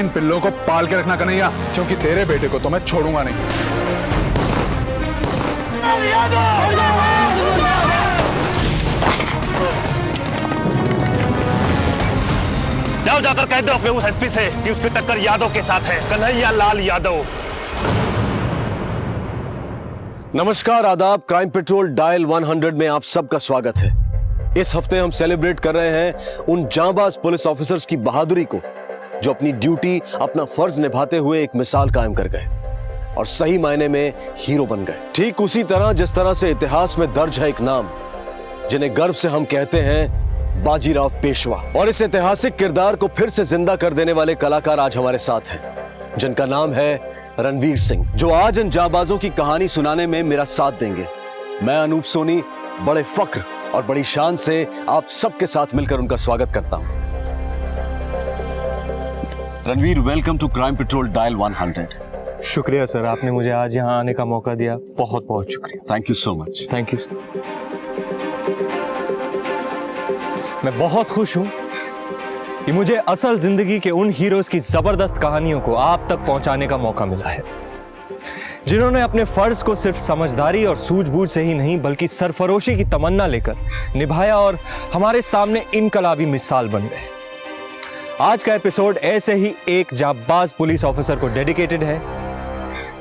इन पिल्लों को पाल के रखना कन्हैया, क्योंकि तेरे बेटे को तो मैं छोड़ूंगा नहीं। जाओ जाकर कह दो अपने उस एसपी से कि उसकी टक्कर यादव के साथ है, कन्हैया लाल यादव। नमस्कार, आदाब। क्राइम पेट्रोल डायल 100 में आप सबका स्वागत है। इस हफ्ते हम सेलिब्रेट कर रहे हैं उन जांबाज पुलिस ऑफिसर्स की बहादुरी को जो अपनी ड्यूटी, अपना फर्ज निभाते हुए एक मिसाल कायम कर गए और सही मायने में हीरो बन गए। ठीक उसी तरह जिस तरह से इतिहास में दर्ज है एक नाम जिन्हें गर्व से हम कहते हैं बाजीराव पेशवा, और इस ऐतिहासिक किरदार को फिर से जिंदा कर देने वाले कलाकार आज हमारे साथ हैं जिनका नाम है रणवीर सिंह, जो आज इन जाबाजों की कहानी सुनाने में मेरा साथ देंगे। मैं अनूप सोनी बड़े फख्र और बड़ी शान से आप सबके साथ मिलकर उनका स्वागत करता हूं। Ranveer, welcome to Crime Patrol dial 100। शुक्रिया सर, आपने मुझे आज यहाँ आने का मौका दिया, बहुत बहुत शुक्रिया। Thank you so much. Thank you sir. मैं बहुत खुश हूं कि मुझे असल जिंदगी के उन हीरोज की जबरदस्त कहानियों को आप तक पहुंचाने का मौका मिला है जिन्होंने अपने फर्ज को सिर्फ समझदारी और सूझबूझ से ही नहीं बल्कि सरफरोशी की तमन्ना लेकर निभाया और हमारे सामने इनकलाबी मिसाल बन गए। आज का एपिसोड ऐसे ही एक जाबाज पुलिस ऑफिसर को डेडिकेटेड है,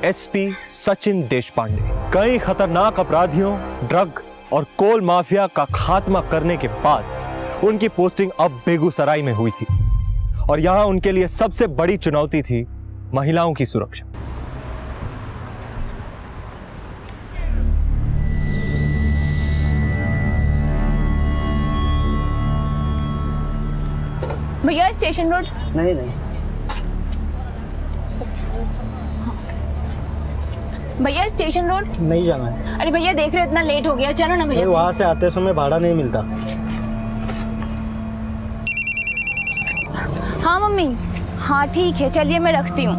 एसपी सचिन देशपांडे। कई खतरनाक अपराधियों, ड्रग और कोल माफिया का खात्मा करने के बाद उनकी पोस्टिंग अब बेगूसराय में हुई थी और यहां उनके लिए सबसे बड़ी चुनौती थी महिलाओं की सुरक्षा। भैया स्टेशन रोड। नहीं भैया स्टेशन रोड नहीं जाना है। अरे भैया देख रहे हो इतना लेट हो गया, चलो ना भैया। वहां से आते समय भाड़ा नहीं मिलता। हाँ मम्मी, हाँ ठीक है, चलिए मैं रखती हूँ।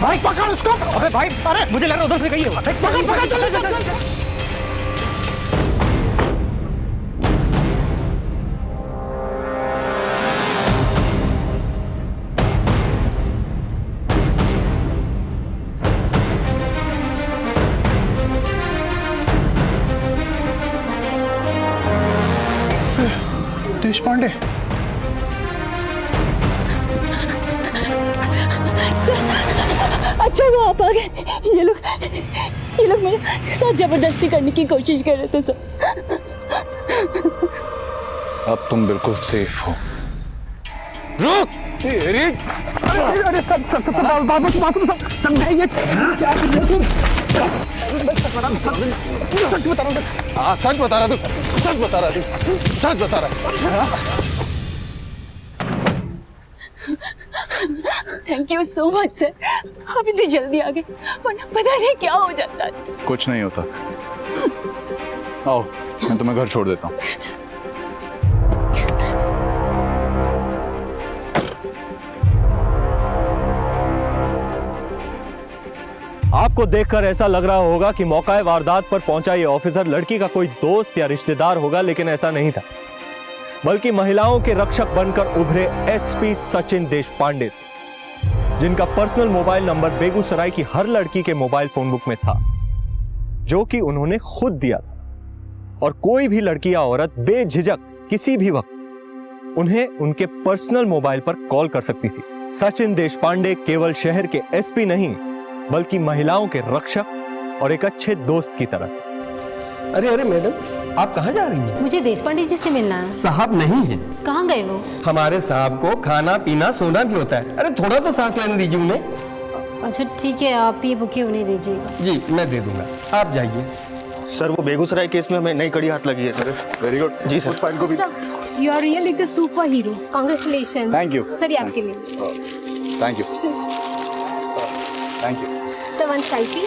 भाई पकड़ उसको। अबे भाई, अरे मुझे लग रहा उधर से गई है। पकड़ पकड़, चल चल चल। देशपांडे, अच्छा वो आप आ गए। ये लोग मेरे साथ जबरदस्ती करने की कोशिश कर रहे थे सर। अब तुम बिल्कुल सेफ हो। रुक। अरे समझाइए क्या कर रहे हो? सच बता रहा तू, सच बता रहा तू, सच बता रहा। Thank you so much sir, आप इतनी जल्दी आ गए, वरना पता नहीं क्या हो जाता। कुछ नहीं होता। आओ, मैं तुम्हें घर छोड़ देता हूँ। आपको देखकर ऐसा लग रहा होगा कि मौका वारदात पर पहुंचा ये ऑफिसर लड़की का कोई दोस्त या रिश्तेदार होगा, लेकिन ऐसा नहीं था, बल्कि महिलाओं के रक्षक बनकर उभरे एसपी सचिन देशपांडे, जिनका पर्सनल मोबाइल नंबर बेगूसराय की हर लड़की के मोबाइल फोन बुक में था, जो कि उन्होंने खुद दिया था। और कोई भी लड़की या औरत बेझिझक किसी भी वक्त उन्हें उनके पर्सनल मोबाइल पर कॉल कर सकती थी। सचिन देशपांडे केवल शहर के एसपी नहीं बल्कि महिलाओं के रक्षक और एक अच्छे दोस्त की तरह थे। अरे अरे मैडम, आप कहाँ जा रही हैं? मुझे देशपांडे जी से मिलना है। साहब नहीं है। कहाँ गए वो? हमारे साहब को खाना पीना सोना भी होता है। अरे थोड़ा तो सांस लेने दीजिए उन्हें। अच्छा ठीक है, आप ये बुके उन्हें दीजिएगा। जी मैं दे दूंगा, आप जाइए। सर वो बेगूसराय केस में हमें नई कड़ी हाथ लगी है सर। Very good. जी सर। फाइल को भी। You are really the super hero, congratulation. Thank you sir ये आपके लिए। Thank you thank you sir one selfie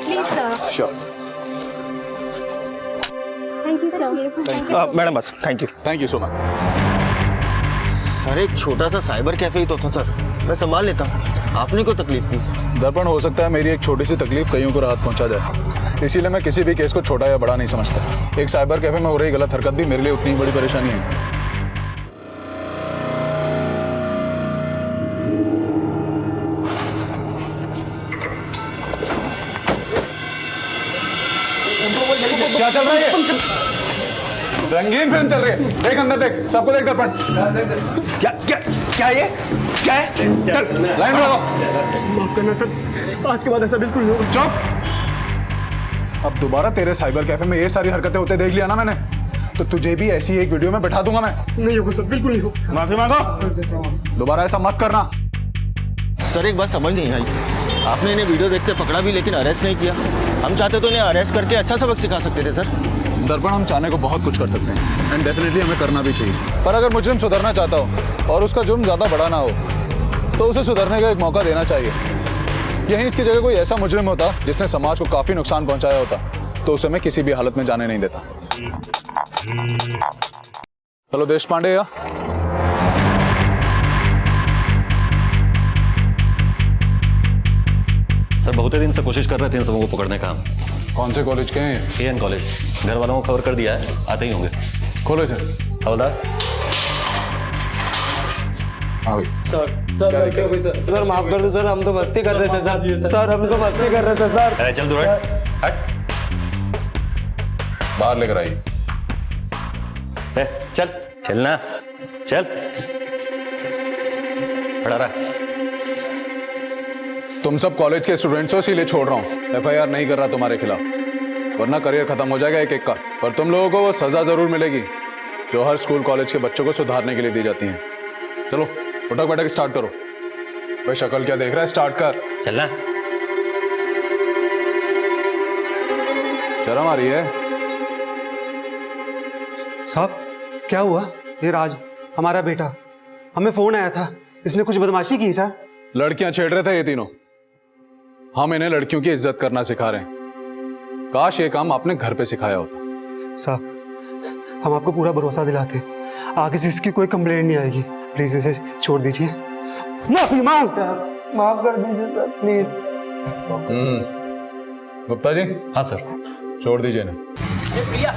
please sir. Sure. Thank you sir. Madam बस thank you so much. Sir एक छोटा सा cyber cafe ही तो था sir, मैं संभाल लेता हूँ। आपने को तकलीफ की? दर्पण, हो सकता है मेरी एक छोटी सी तकलीफ कईयों को राहत पहुंचा जाए, इसीलिए मैं किसी भी केस को छोटा या बड़ा नहीं समझता। एक साइबर कैफे में हो रही गलत हरकत भी मेरे लिए उतनी बड़ी परेशानी है। क्या चल रहा है? रंगीन फिल्म चल रही है, देख अंदर देख, सबको देख दर्पण। क्या क्या क्या ये क्या है? लाइन लगाओ। माफ करना सर, आज के बाद ऐसा बिल्कुल नहीं होगा। चुप। अब दोबारा तेरे साइबर कैफे में ये सारी हरकतें होते देख लिया ना मैंने, तो तुझे भी ऐसी एक वीडियो में बैठा दूंगा मैं। नहीं होगा सर, बिल्कुल नहीं होगा। माफी मांगो, दोबारा ऐसा मत करना। सर एक बात समझ नहीं आई, आपने इन्हें वीडियो देखते पकड़ा भी लेकिन अरेस्ट नहीं किया। हम चाहते तो इन्हें अरेस्ट करके अच्छा सबक सिखा सकते थे सर। दर्पण, हम चाहने को बहुत कुछ कर सकते हैं एंड डेफिनेटली हमें करना भी चाहिए, पर अगर मुजरिम सुधरना चाहता हो और उसका जुर्म ज़्यादा बड़ा ना हो तो उसे सुधरने का एक मौका देना चाहिए। यहीं इसकी जगह कोई ऐसा मुजरिम होता जिसने समाज को काफ़ी नुकसान पहुंचाया होता तो उसे मैं किसी भी हालत में जाने नहीं देता। हेलो देश पांडे, या सर बहुत दिन से कोशिश कर रहे थे इन सबों को पकड़ने का हम। कौन से कॉलेज के हैं? AN college. घर वालों को खबर कर दिया है, आते ही होंगे। खोलो सर। हवलदार। हाँ भाई। सर माफ कर दो सर, हम तो मस्ती कर रहे थे सर, हम तो मस्ती कर रहे थे सर। अरे चल दूर हट। बाहर लेकर आइए। चल चलना, चल खड़ा रहा। तुम सब कॉलेज के स्टूडेंट्स हो इसीलिए छोड़ रहा हूँ, एफआईआर नहीं कर रहा तुम्हारे खिलाफ, वरना करियर खत्म हो जाएगा एक एक का। पर तुम लोगों को वो सजा जरूर मिलेगी जो हर स्कूल कॉलेज के बच्चों को सुधारने के लिए दी जाती है। चलो उठक बैठक स्टार्ट करो। भाई शक्ल क्या देख रहा है, स्टार्ट कर। चलना। शर्म आ रही है? साहब क्या हुआ? ये राज हमारा बेटा, हमें फोन आया था, इसने कुछ बदमाशी की सर। लड़कियां छेड़ रहे थे ये तीनों। हम इन्हें लड़कियों की इज्जत करना सिखा रहे हैं। काश ये काम आपने घर पे सिखाया होता। साहब हम आपको पूरा भरोसा दिलाते, आगे से इसकी कोई कंप्लेंट नहीं आएगी, प्लीज इसे छोड़ दीजिए। माफी मांग, माफ कर दीजिए सर प्लीज। गुप्ता जी। हाँ सर। छोड़ दीजिए ना। प्रिया,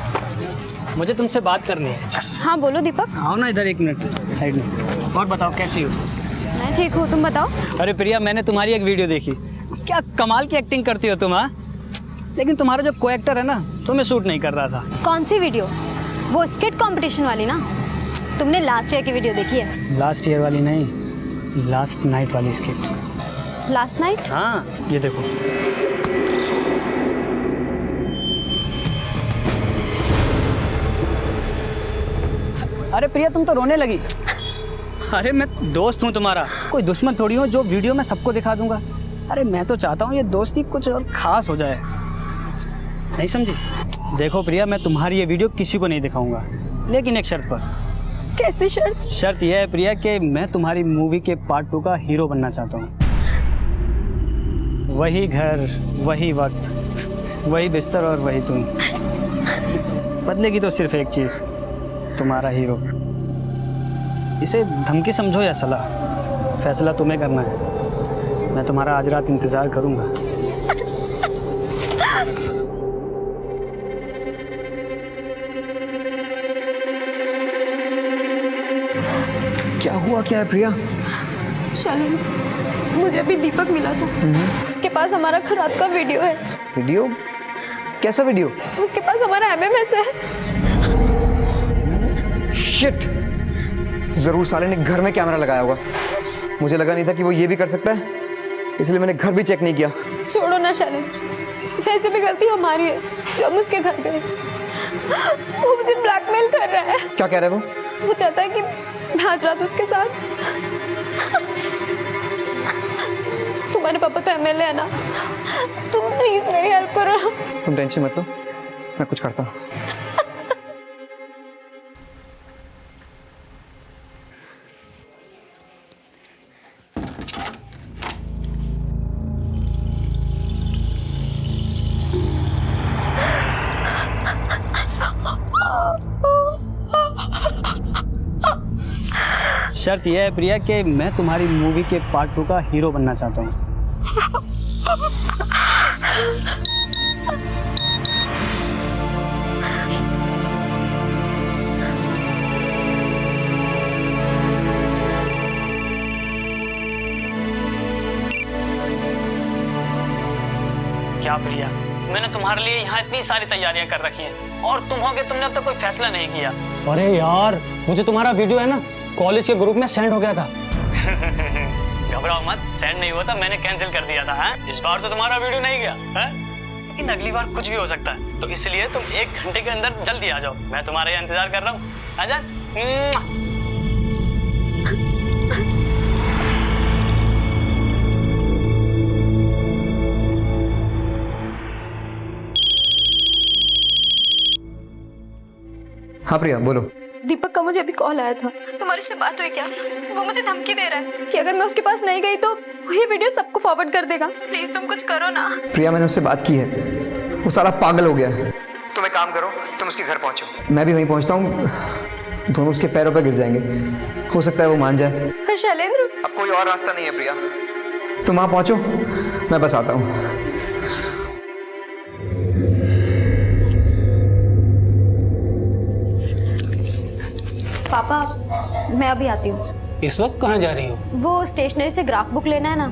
मुझे तुमसे बात करनी है। हाँ बोलो दीपक। आओ ना इधर एक मिनट साइड में। और बताओ कैसी हो? मैं ठीक हूँ, तुम बताओ। अरे प्रिया, मैंने तुम्हारी एक वीडियो देखी, क्या कमाल की एक्टिंग करती हो तुम। हाँ, लेकिन तुम्हारा जो को एक्टर है ना, तुम्हें सूट नहीं कर रहा था। कौन सी वीडियो? वो स्किट कंपटीशन वाली ना? तुमने लास्ट ईयर की वीडियो देखी है? लास्ट ईयर वाली नहीं, लास्ट नाइट वाली स्किट। Last night? हाँ, ये देखो। अरे प्रिया, तुम तो रोने लगी। अरे मैं दोस्त हूँ तुम्हारा, कोई दुश्मन थोड़ी हूँ जो वीडियो में सबको दिखा दूंगा। अरे मैं तो चाहता हूँ ये दोस्ती कुछ और खास हो जाए, नहीं समझी? देखो प्रिया, मैं तुम्हारी ये वीडियो किसी को नहीं दिखाऊंगा, लेकिन एक शर्त पर। कैसी शर्त? शर्त यह है प्रिया कि मैं तुम्हारी मूवी के पार्ट 2 का हीरो बनना चाहता हूँ। वही घर, वही वक्त, वही बिस्तर और वही तुम। बदलेगी तो सिर्फ एक चीज़, तुम्हारा हीरो। इसे धमकी समझो या सलाह, फैसला तुम्हें करना है। मैं तुम्हारा आज रात इंतज़ार करूँगा। क्या हुआ, क्या है प्रिया? शालिनी, मुझे अभी दीपक मिला था, उसके पास हमारा खराब का वीडियो है। वीडियो? कैसा वीडियो? उसके पास हमारा MMS है। शिट, जरूर साले ने घर में कैमरा लगाया होगा। मुझे लगा नहीं था कि वो ये भी कर सकता है, इसलिए मैंने घर भी चेक नहीं किया। छोड़ो ना शालिनी, वैसे भी गलती हमारी है जो हम उसके घर गए। वो मुझे ब्लैकमेल कर रहा है। क्या कह रहा है वो? वो चाहता है कि मैं आज रात उसके साथ। तुम्हारे पापा तो MLA है ना, तुम प्लीज मेरी हेल्प करो। तुम टेंशन मत लो, मैं कुछ करता हूँ। शर्त यह है प्रिया कि मैं तुम्हारी मूवी के पार्ट 2 का हीरो बनना चाहता हूँ। क्या प्रिया, मैंने तुम्हारे लिए यहाँ इतनी सारी तैयारियां कर रखी हैं और तुम होगे, तुमने अब तक कोई फैसला नहीं किया। अरे यार, मुझे तुम्हारा वीडियो है ना कॉलेज के ग्रुप में सेंड हो गया था। घबराओ मत, सेंड नहीं हुआ था, मैंने कैंसिल कर दिया था। इस बार तो तुम्हारा वीडियो नहीं गया है? लेकिन अगली बार कुछ भी हो सकता है, तो इसलिए तुम 1 घंटे के अंदर जल्दी आ जाओ। मैं तुम्हारा यहाँ इंतजार कर रहा हूँ। आजा। हाँ प्रिया बोलो। दीपक का मुझे अभी कॉल आया था, तुम्हारी से बात हुई क्या? वो मुझे धमकी दे रहा है कि अगर मैं उसके पास नहीं गई तो वो ये वीडियो सबको फॉरवर्ड कर देगा। प्लीज तुम कुछ करो ना। प्रिया मैंने उससे बात की है, वो साला पागल हो गया है। तुम एक काम करो, तुम उसके घर पहुंचो, मैं भी वहीं पहुंचता हूँ। दोनों उसके पैरों पर गिर जाएंगे, हो सकता है वो मान जाए। पर शैलेंद्र, अब कोई और रास्ता नहीं है प्रिया, तुम वहाँ पहुंचो, मैं बस आता हूँ। पापा मैं अभी आती हूँ। इस वक्त कहाँ जा रही हो? वो स्टेशनरी से ग्राफ बुक लेना है ना,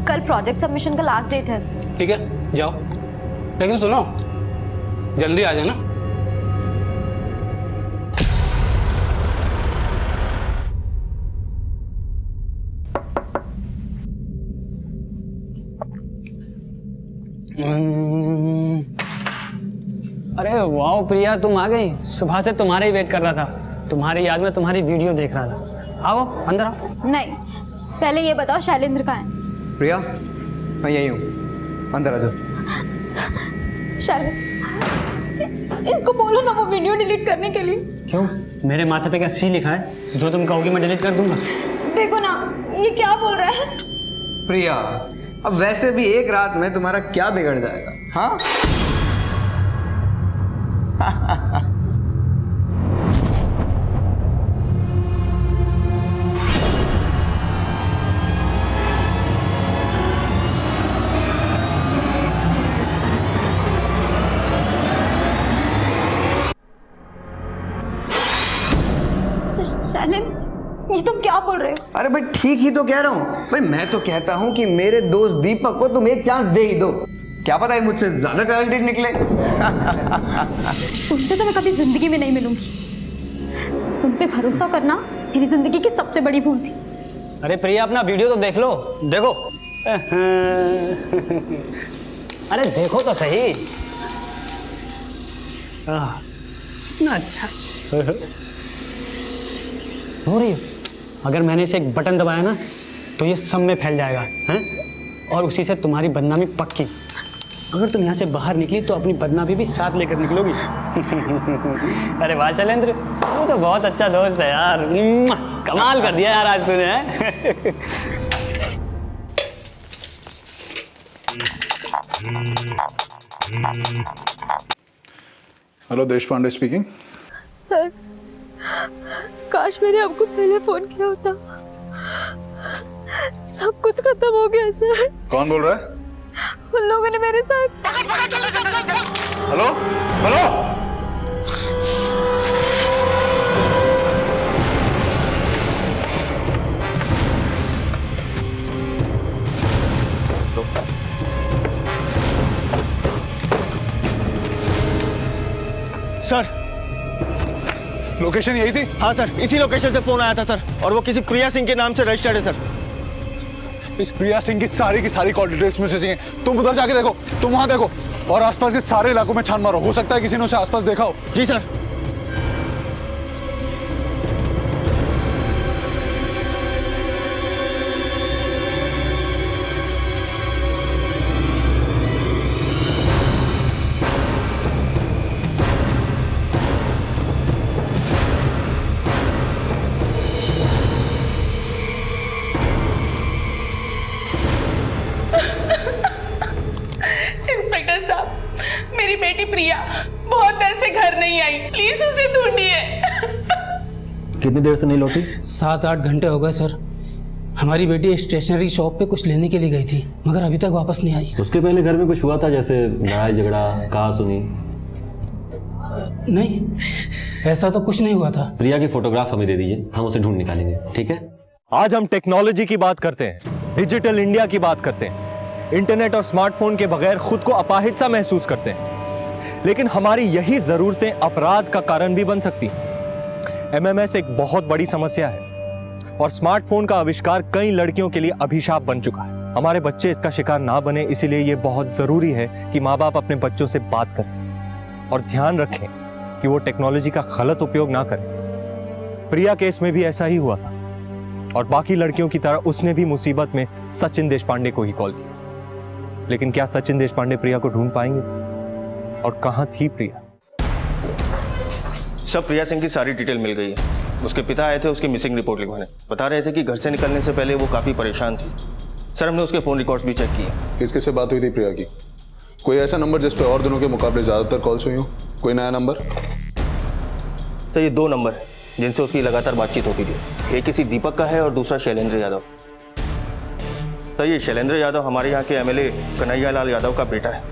कल प्रोजेक्ट सबमिशन का लास्ट डेट है। ठीक है जाओ, लेकिन सुनो जल्दी आ जाना। अरे वाह प्रिया, तुम आ गई। सुबह से तुम्हारे ही वेट कर रहा था, तुम्हारी याद में तुम्हारी वीडियो देख रहा था। आओ अंदर आओ। नहीं, पहले ये बताओ शैलेंद्र कहाँ है? प्रिया मैं यही हूँ, अंदर आ जाओ। शैलेंद्र, इसको बोलो ना वो वीडियो डिलीट करने के लिए। क्यों, मेरे माथे पे क्या सी लिखा है? जो तुम कहोगी मैं डिलीट कर दूंगा। देखो ना ये क्या बोल रहा है। प्रिया अब वैसे भी एक रात में तुम्हारा क्या बिगड़ जाएगा? हाँ शैलेंद्र, ये तुम क्या बोल रहे हो? अरे भाई ठीक ही तो कह रहा हूँ भाई, मैं तो कहता हूँ कि मेरे दोस्त दीपक को तुम एक चांस दे ही दो, क्या पता है मुझसे ज्यादा टैलेंटेड निकले। तुमसे तो मैं कभी जिंदगी में नहीं मिलूंगी। तुम पे भरोसा करना मेरी जिंदगी की सबसे बड़ी भूल थी। अरे प्रिया अपना वीडियो तो देख लो, देखो। अरे देखो तो सही। इतना अच्छा हो रही है। अगर मैंने इसे एक बटन दबाया ना तो ये सब में फैल जाएगा हैं, और उसी से तुम्हारी बदनामी पक्की। अगर तुम यहाँ से बाहर निकली तो अपनी बदनामी भी साथ लेकर निकलोगी। अरे वाह शैलेंद्र, वो तो बहुत अच्छा दोस्त है यार। कमाल कर दिया यार आज तूने। हेलो देश पांडे स्पीकिंग। सर, काश मैंने आपको पहले फोन किया होता। सब कुछ खत्म हो गया सर। कौन बोल रहा है? उन लोगों ने मेरे साथ। हेलो हेलो, सर लोकेशन यही थी? हाँ सर, इसी लोकेशन से फोन आया था सर, और वो किसी प्रिया सिंह के नाम से रजिस्टर्ड है सर। इस प्रिया सिंह की सारी कॉल डिटेल्स मुझे चाहिए। तुम उधर जाके देखो, तुम वहां देखो और आसपास के सारे इलाकों में छान मारो, हो सकता है किसी ने उसे आसपास देखा हो। जी सर। इंस्पेक्टर साहब, मेरी बेटी प्रिया बहुत देर से घर नहीं आई, प्लीज उसे ढूंढिए। कितनी देर से नहीं लौटी? 7-8 घंटे हो गए सर। हमारी बेटी स्टेशनरी शॉप पे कुछ लेने के लिए गई थी, मगर अभी तक वापस नहीं आई। उसके पहले घर में कुछ हुआ था, जैसे लड़ाई झगड़ा, कहा सुनी? नहीं, ऐसा तो कुछ नहीं हुआ था। प्रिया की फोटोग्राफ हमें दे दीजिए, हम उसे ढूंढ निकालेंगे, ठीक है? आज हम टेक्नोलॉजी की बात करते हैं, डिजिटल इंडिया की बात करते हैं, इंटरनेट और स्मार्टफोन के बगैर खुद को अपाहिज सा महसूस करते हैं। लेकिन हमारी यही जरूरतें अपराध का कारण भी बन सकती हैं। एमएमएस एक बहुत बड़ी समस्या है और स्मार्टफोन का आविष्कार कई लड़कियों के लिए अभिशाप बन चुका है। हमारे बच्चे इसका शिकार ना बने, इसीलिए यह बहुत जरूरी है कि माँ बाप अपने बच्चों से बात करें और ध्यान रखें कि वो टेक्नोलॉजी का गलत उपयोग ना करें। प्रिया केस में भी ऐसा ही हुआ था और बाकी लड़कियों की तरह उसने भी मुसीबत में सचिन देशपांडे को ही कॉल किया। लेकिन क्या सचिन देशपांडे प्रिया को ढूंढ पाएंगे? और कहां थी प्रिया? सब प्रिया सिंह की सारी डिटेल मिल गई है। उसके पिता आए थे उसकी मिसिंग रिपोर्ट लिखवाने, बता रहे थे कि घर से निकलने से पहले वो काफी परेशान थी। सर हमने उसके फोन रिकॉर्ड्स भी चेक किए। किसके से बात हुई थी प्रिया की? कोई ऐसा नंबर जिस पे और दिनों के मुकाबले ज्यादातर कॉल्स हुई हो? कोई नया नंबर? सर ये 2 नंबर है जिनसे उसकी लगातार बातचीत होती थी। एक किसी दीपक का है और दूसरा शैलेंद्र यादव। सर ये शैलेंद्र यादव हमारे यहाँ के एमएलए कन्हैया लाल यादव का बेटा है।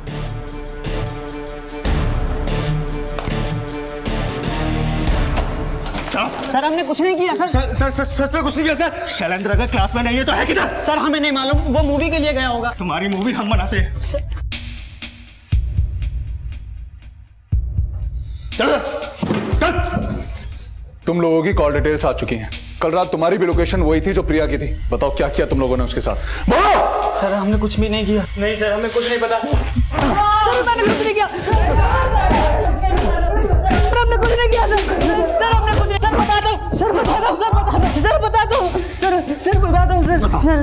सर हमने कुछ नहीं किया। सर सच में कुछ नहीं किया सर। शैलेंद्र अगर क्लास में नहीं है तो है किधर? सर हमें नहीं मालूम, वो मूवी के लिए गया होगा। तुम्हारी मूवी हम बनाते हैं। चल। तुम लोगों की कॉल डिटेल्स आ चुकी हैं। कल रात तुम्हारी भी लोकेशन वही थी जो प्रिया की थी। बताओ क्या किया तुम लोगों ने उसके साथ? बोलो। सर हमने कुछ भी नहीं किया। नहीं सर, हमें कुछ नहीं पता। सर मैंने कुछ नहीं किया। हमने कुछ नहीं किया सर। सर हमने कुछ नहीं। सर बता दो। सर बता दो। सर बता दो। सर बता दो। सर बता दो।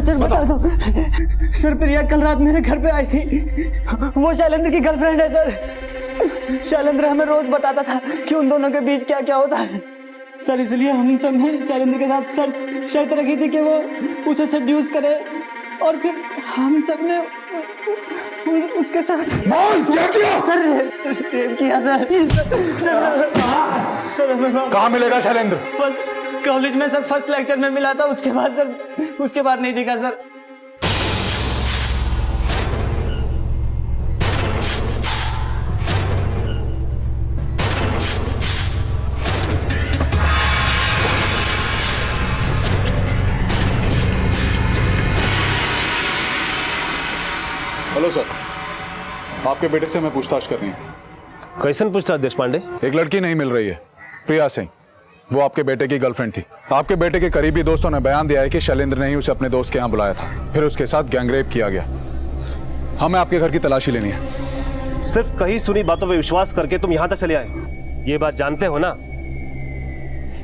सर बता दो। सर प्रिया कल रात मेरे घर पे आई थी। वो शैलेंद्र की गर्लफ्रेंड है सर। शैलेंद्र हमें रोज बताता था कि उन दोनों के बीच क्या क्या होता है सर, इसलिए हम सब ने शैलेंद्र के साथ सर शर्त रखी थी कि वो उसे सेड्यूस करे और फिर हम सब ने उसके साथ क्या किया? सर रेप किया सर हमें कहाँ मिलेगा शैलेंद्र? कॉलेज में सर फर्स्ट लेक्चर में मिला था, उसके बाद नहीं दिखा सर। हेलो सर, आपके बेटे से मैं पूछताछ कर रही हूँ। कैसन पूछताछ देशपांडे? एक लड़की नहीं मिल रही है, प्रिया सिंह। वो आपके बेटे की गर्लफ्रेंड थी। आपके बेटे के करीबी दोस्तों ने बयान दिया है कि शैलेंद्र ने ही उसे अपने दोस्त के यहाँ बुलाया था, फिर उसके साथ गैंगरेप किया गया। हमें आपके घर की तलाशी लेनी है। सिर्फ कहीं सुनी बातों पे विश्वास करके तुम यहाँ तक चले आए। ये बात जानते हो ना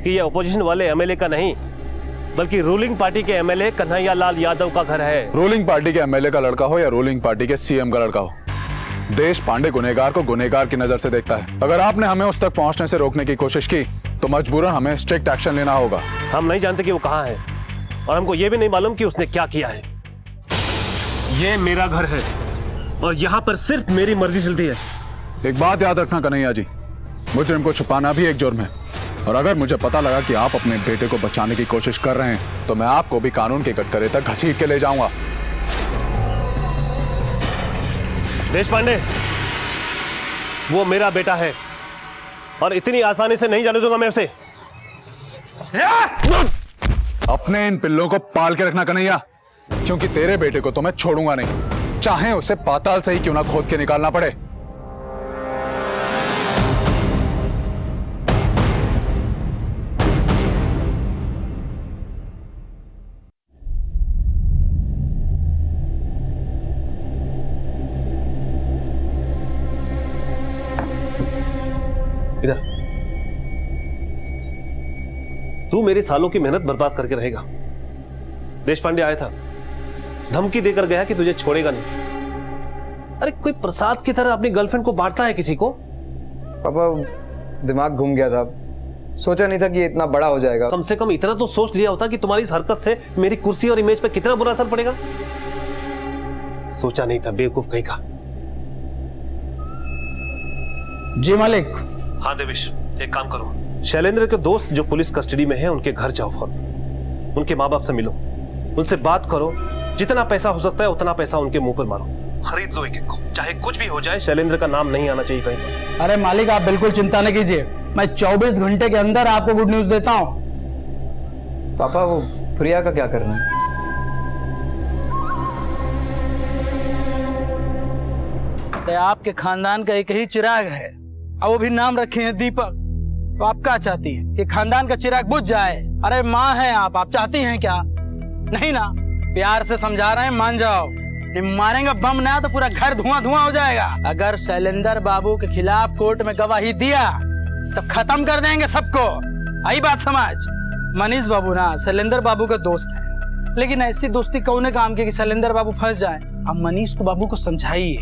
कि ये अपोजिशन वाले एमएलए का नहीं बल्कि रूलिंग पार्टी के एमएलए कन्हैया लाल यादव का घर है। रूलिंग पार्टी के एमएलए का लड़का हो या रूलिंग पार्टी के सीएम का लड़का हो, देशपांडे गुनहगार को गुनहगार की नजर से देखता है। अगर आपने हमें उस तक पहुंचने से रोकने की कोशिश की तो मजबूरन हमें स्ट्रिक्ट एक्शन लेना होगा। हम नहीं जानते कि वो कहाँ है और हमको ये भी नहीं मालूम कि उसने क्या किया है। ये मेरा घर है और यहाँ पर सिर्फ मेरी मर्जी चलती है। एक बात याद रखना कन्हैया जी, मुजरिम को छुपाना भी एक जुर्म है और अगर मुझे पता लगा कि आप अपने बेटे को बचाने की कोशिश कर रहे हैं तो मैं आपको भी कानून के कटघरे तक घसीट के ले जाऊंगा। देशपांडे, वो मेरा बेटा है और इतनी आसानी से नहीं जाने दूंगा मैं उसे। अपने इन पिल्लों को पाल के रखना कन्हैया, क्योंकि तेरे बेटे को तो मैं छोड़ूंगा नहीं, चाहे उसे पाताल से ही क्यों ना खोद के निकालना पड़े। इधर तू मेरे सालों की मेहनत बर्बाद करके रहेगा। देशपांडे आया था, धमकी देकर गया कि तुझे छोड़ेगा नहीं। अरे कोई प्रसाद की तरह अपनी गर्लफ्रेंड को बांटता है किसी को? पापा दिमाग घूम गया था, सोचा नहीं था कि इतना बड़ा हो जाएगा। कम से कम इतना तो सोच लिया होता कि तुम्हारी इस हरकत से मेरी कुर्सी और इमेज पे कितना बुरा असर पड़ेगा। सोचा नहीं था, बेवकूफ कहीं का। जी मालिक। हाँ देवेश, एक काम करो, शैलेंद्र के दोस्त जो पुलिस कस्टडी में हैं उनके घर जाओ फौरन, उनके माँ बाप से मिलो, उनसे बात करो, जितना पैसा हो सकता है उतना पैसा उनके मुंह पर मारो, खरीद लो एक एक को, चाहे कुछ भी हो जाए शैलेंद्र का नाम नहीं आना चाहिए कहीं पर। अरे मालिक आप बिल्कुल चिंता न कीजिए, मैं 24 घंटे के अंदर आपको गुड न्यूज देता हूँ। पापा वो प्रिया का क्या करना है? अरे आपके खानदान का एक ही चिराग है और वो भी नाम रखे हैं दीपक। तो आप क्या चाहती हैं कि खानदान का चिराग बुझ जाए? अरे माँ हैं आप चाहती हैं क्या? नहीं ना, प्यार से समझा रहे हैं, मान जाओ। नहीं मारेंगे बम ना तो पूरा घर धुआं धुआं हो जाएगा। अगर शैलेंद्र बाबू के खिलाफ कोर्ट में गवाही दिया तो खत्म कर देंगे सबको। आई बात समझ? मनीष बाबू ना शैलेंद्र बाबू का दोस्त है, लेकिन ऐसी दोस्ती कौन काम की कि शैलेंद्र बाबू फंस जाए। अब मनीष को बाबू को समझाइए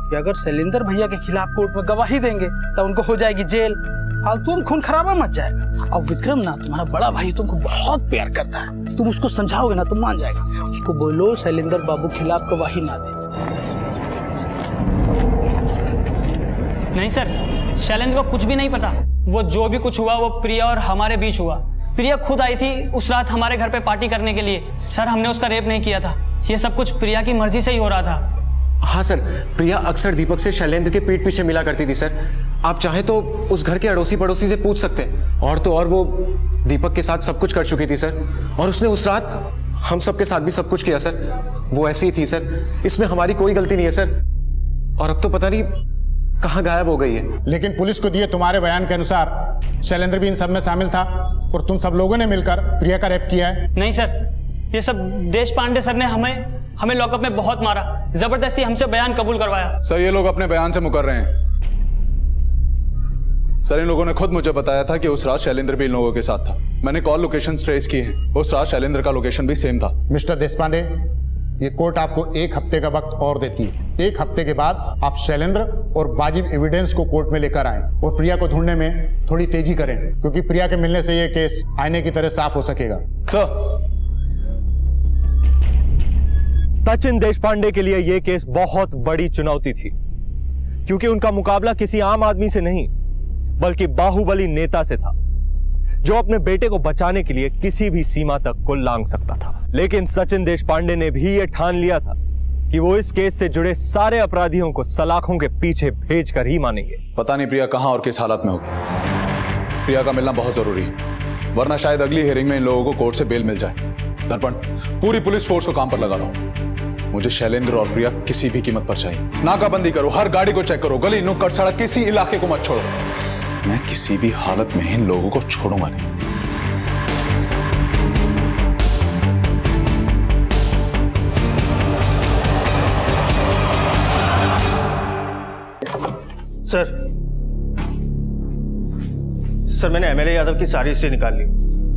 कि अगर शैलेंद्र भैया के खिलाफ कोर्ट में गवाही देंगे तो उनको हो जाएगी जेल, फालतू में खून खराबा मच जाएगा। और विक्रम ना तुम्हारा बड़ा भाई तुमको बहुत प्यार करता है, तुम उसको समझाओगे ना तो मान जाएगा। उसको बोलो शैलेंद्र बाबू खिलाफ गवाही ना दे। नहीं सर, शैलेंद्र को कुछ भी नहीं पता। वो जो भी कुछ हुआ वो प्रिया और हमारे बीच हुआ। प्रिया खुद आई थी उस रात हमारे घर पे पार्टी करने के लिए। सर हमने उसका रेप नहीं किया था, ये सब कुछ प्रिया की मर्जी से ही हो रहा था। हाँ सर, प्रिया अक्सर दीपक से शैलेंद्र के पीठ पीछे मिला करती थी सर। आप चाहें तो उस घर के अड़ोसी पड़ोसी से पूछ सकते हैं। और तो और वो दीपक के साथ सब कुछ कर चुकी थी सर, और उसने उस रात हम सब के साथ भी सब कुछ किया सर। वो ऐसी ही थी सर, इसमें हमारी कोई गलती नहीं है सर। और अब तो पता नहीं कहाँ गायब हो गई है। लेकिन पुलिस को दिए तुम्हारे बयान के अनुसार शैलेंद्र भी इन सब में शामिल था और तुम सब लोगों ने मिलकर प्रिया का रेप किया है। नहीं सर, ये सब देश पांडे सर ने हमें लॉकअप में बहुत मारा, जबरदस्ती हमसे बयान कबूल करवाया। सर ये लोग अपने बयान से मुकर रहे हैं। सर इन लोगों ने खुद मुझे बताया था कि उस रात शैलेंद्र भी इन लोगों के साथ था। मैंने कॉल लोकेशन ट्रेस की है, उस रात शैलेंद्र का लोकेशन भी सेम था। मिस्टर देशपांडे, ये कोर्ट आपको 1 हफ्ते का वक्त और देती है। 1 हफ्ते के बाद आप शैलेंद्र और वाजिब एविडेंस को कोर्ट में लेकर आएं और प्रिया को ढूंढने में थोड़ी तेजी करें, क्योंकि प्रिया के मिलने से ये केस आईने की तरह साफ हो सकेगा। सचिन देशपांडे के लिए यह केस बहुत बड़ी चुनौती थी, क्योंकि उनका मुकाबला किसी आम आदमी से नहीं बल्कि बाहुबली नेता से था, जो अपने बेटे को बचाने के लिए किसी भी सीमा तक को लांघ सकता था। लेकिन सचिन देशपांडे ने भी यह ठान लिया था कि वो इस केस से जुड़े सारे अपराधियों को सलाखों के पीछे भेजकर ही मानेंगे। पता नहीं प्रिया कहां और किस हालत में होगी। प्रिया का मिलना बहुत जरूरी है, वरना शायद अगली हियरिंग में इन लोगों को कोर्ट से बेल मिल जाए। दर्पण, पूरी पुलिस फोर्स को काम पर लगा दो। मुझे शैलेंद्र और प्रिया किसी भी कीमत पर चाहिए। नाकाबंदी करो, हर गाड़ी को चेक करो, गली नुक्कड़ सड़क किसी इलाके को मत छोड़ो। मैं किसी भी हालत में इन लोगों को छोड़ूंगा नहीं। सर मैंने एमएलए यादव की सारी हिस्ट्री निकाल ली।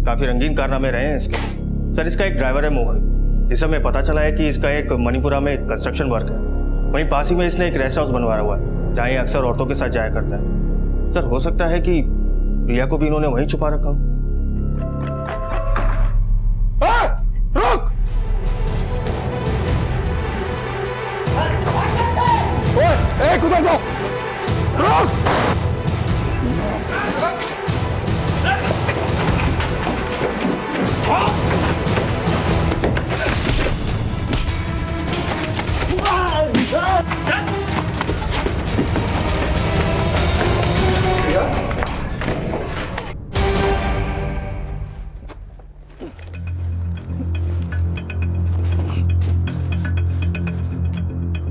काफी रंगीन कारनामे रहे हैं इसके। सर इसका एक ड्राइवर है मोहन, जिसे हमें पता चला है कि इसका एक मणिपुरा में कंस्ट्रक्शन वर्क है। वहीं पास ही में इसने एक रेस्ट हाउस बनवाया हुआ है, जहाँ ये अक्सर औरतों के साथ जाया करता है। सर हो सकता है कि प्रिया को भी इन्होंने वहीं छुपा रखा हो। रुक! ओए, उधर जाओ! रुक!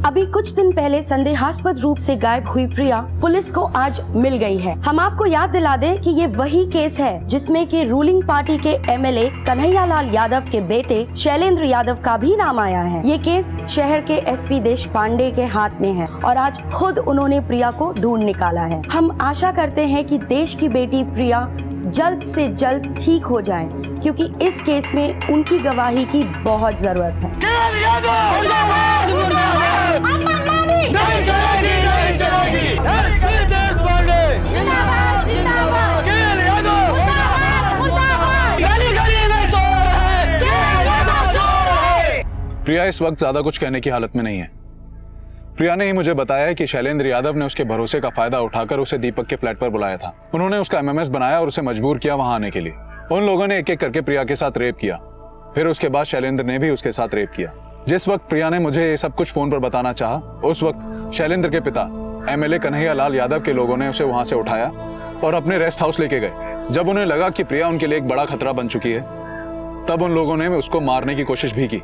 अभी कुछ दिन पहले संदेहास्पद रूप से गायब हुई प्रिया पुलिस को आज मिल गई है। हम आपको याद दिला दें कि ये वही केस है जिसमें कि रूलिंग पार्टी के एमएलए कन्हैयालाल यादव के बेटे शैलेंद्र यादव का भी नाम आया है। ये केस शहर के एसपी देशपांडे के हाथ में है और आज खुद उन्होंने प्रिया को ढूंढ निकाला है। हम आशा करते हैं कि देश की बेटी प्रिया जल्द से जल्द ठीक हो जाए, क्योंकि इस केस में उनकी गवाही की बहुत जरूरत है। नहीं चलेगी, नहीं चलेगी। एसपी देशपांडे जिंदाबाद, जिंदाबाद। केएल यादव मुर्दाबाद। गली गली में सो रहे केएल यादव सो रहे। प्रिया इस वक्त ज्यादा कुछ कहने की हालत में नहीं है। प्रिया ने ही मुझे बताया है कि शैलेंद्र यादव ने उसके भरोसे का फायदा उठाकर उसे दीपक के फ्लैट पर बुलाया था। उन्होंने उसका एमएमएस बनाया और उसे मजबूर किया वहां आने के लिए। उन लोगों ने एक एक करके प्रिया के साथ रेप किया। फिर उसके बाद शैलेंद्र ने भी उसके साथ रेप किया। जिस वक्त प्रिया ने मुझे ये सब कुछ फोन पर बताना चाहा, उस वक्त शैलेंद्र के पिता एमएलए कन्हैया लाल यादव के लोगों ने उसे वहां से उठाया और अपने रेस्ट हाउस लेके गए। जब उन्हें लगा कि प्रिया उनके लिए एक बड़ा खतरा बन चुकी है, तब उन लोगों ने उसको मारने की कोशिश भी की।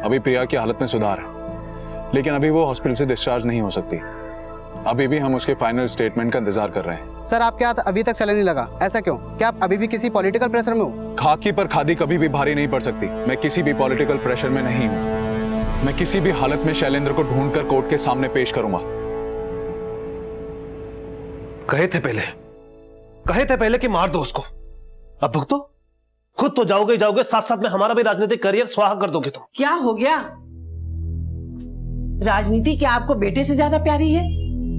अभी प्रिया की हालत में सुधार है, लेकिन अभी वो हॉस्पिटल से डिस्चार्ज नहीं हो सकती। अभी भी हम उसके फाइनल स्टेटमेंट का इंतजार कर रहे हैं। सर, आपके हाथ अभी तक चलने नहीं लगा, ऐसा क्यों? क्या आप अभी भी किसी पॉलिटिकल प्रेशर में हो? खाकी पर खादी कभी भी भारी नहीं पड़ सकती। मैं किसी भी पॉलिटिकल प्रेशर में नहीं हूं। मैं किसी भी हालत में शैलेंद्र को ढूंढकर कोर्ट के सामने पेश करूंगा। कहे थे पहले कि मार दो उसको, अब भुगतो। खुद तो जाओगे, साथ साथ में हमारा भी राजनीतिक करियर स्वाहा कर दोगे तुम। क्या हो गया? राजनीति क्या आपको बेटे से ज्यादा प्यारी है?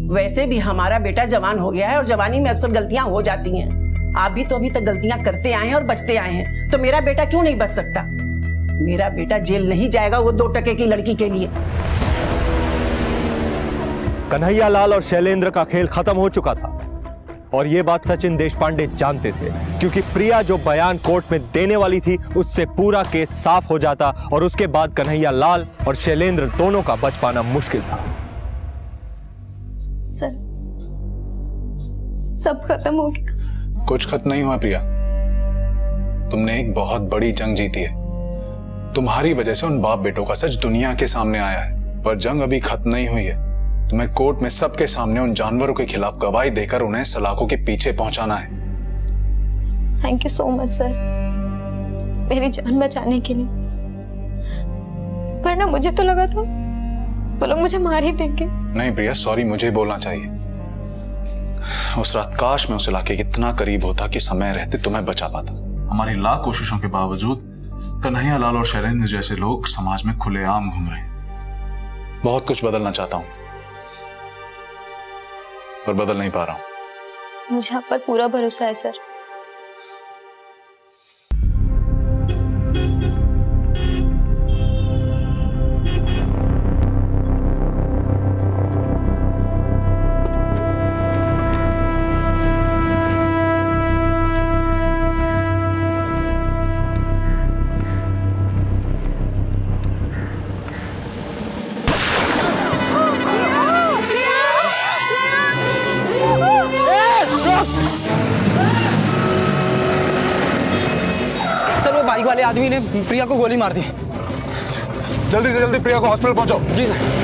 वैसे भी हमारा बेटा जवान हो गया है और जवानी में अक्सर गलतियां हो जाती हैं। आप भी तो अभी तक गलतियां करते आए हैं और बचते आए हैं, तो मेरा बेटा क्यों नहीं बच सकता? मेरा बेटा जेल नहीं जाएगा वो 2 टके की लड़की के लिए। कन्हैया लाल और शैलेंद्र का खेल खत्म हो चुका था और ये बात सचिन देशपांडे जानते थे, क्योंकि प्रिया जो बयान कोर्ट में देने वाली थी उससे पूरा केस साफ हो जाता और उसके बाद कन्हैया लाल और शैलेंद्र दोनों का बच पाना मुश्किल था। सर, सब खत्म हो गया। कुछ खत्म नहीं हुआ प्रिया। तुमने एक बहुत बड़ी जंग जीती है। तुम्हारी वजह से उन बाप बेटों का सच दुनिया के सामने आया है, पर जंग अभी खत्म नहीं हुई है। तुम्हें कोर्ट में सबके सामने उन जानवरों के खिलाफ गवाही देकर उन्हें सलाखों के पीछे पहुंचाना है। Thank you so much sir, मेरी जान बचाने के लिए। वरना मुझे तो लगा था वो लोग मुझे मार ही देंगे। नहीं प्रिया, सॉरी मुझे बोलना चाहिए। उस रात काश मैं उस इलाके के इतना करीब होता कि समय रहते तुम्हें बचा पाता। हमारी लाख कोशिशों के बावजूद कन्हैया लाल और शैलेंद्र जैसे लोग समाज में खुलेआम घूम रहे हैं। बहुत कुछ बदलना चाहता हूं, पर बदल नहीं पा रहा हूं। मुझे आप पर पूरा भरोसा है सर। बाइक वाले आदमी ने प्रिया को गोली मार दी। जल्दी से जल्दी प्रिया को हॉस्पिटल पहुंचाओ। जी सर।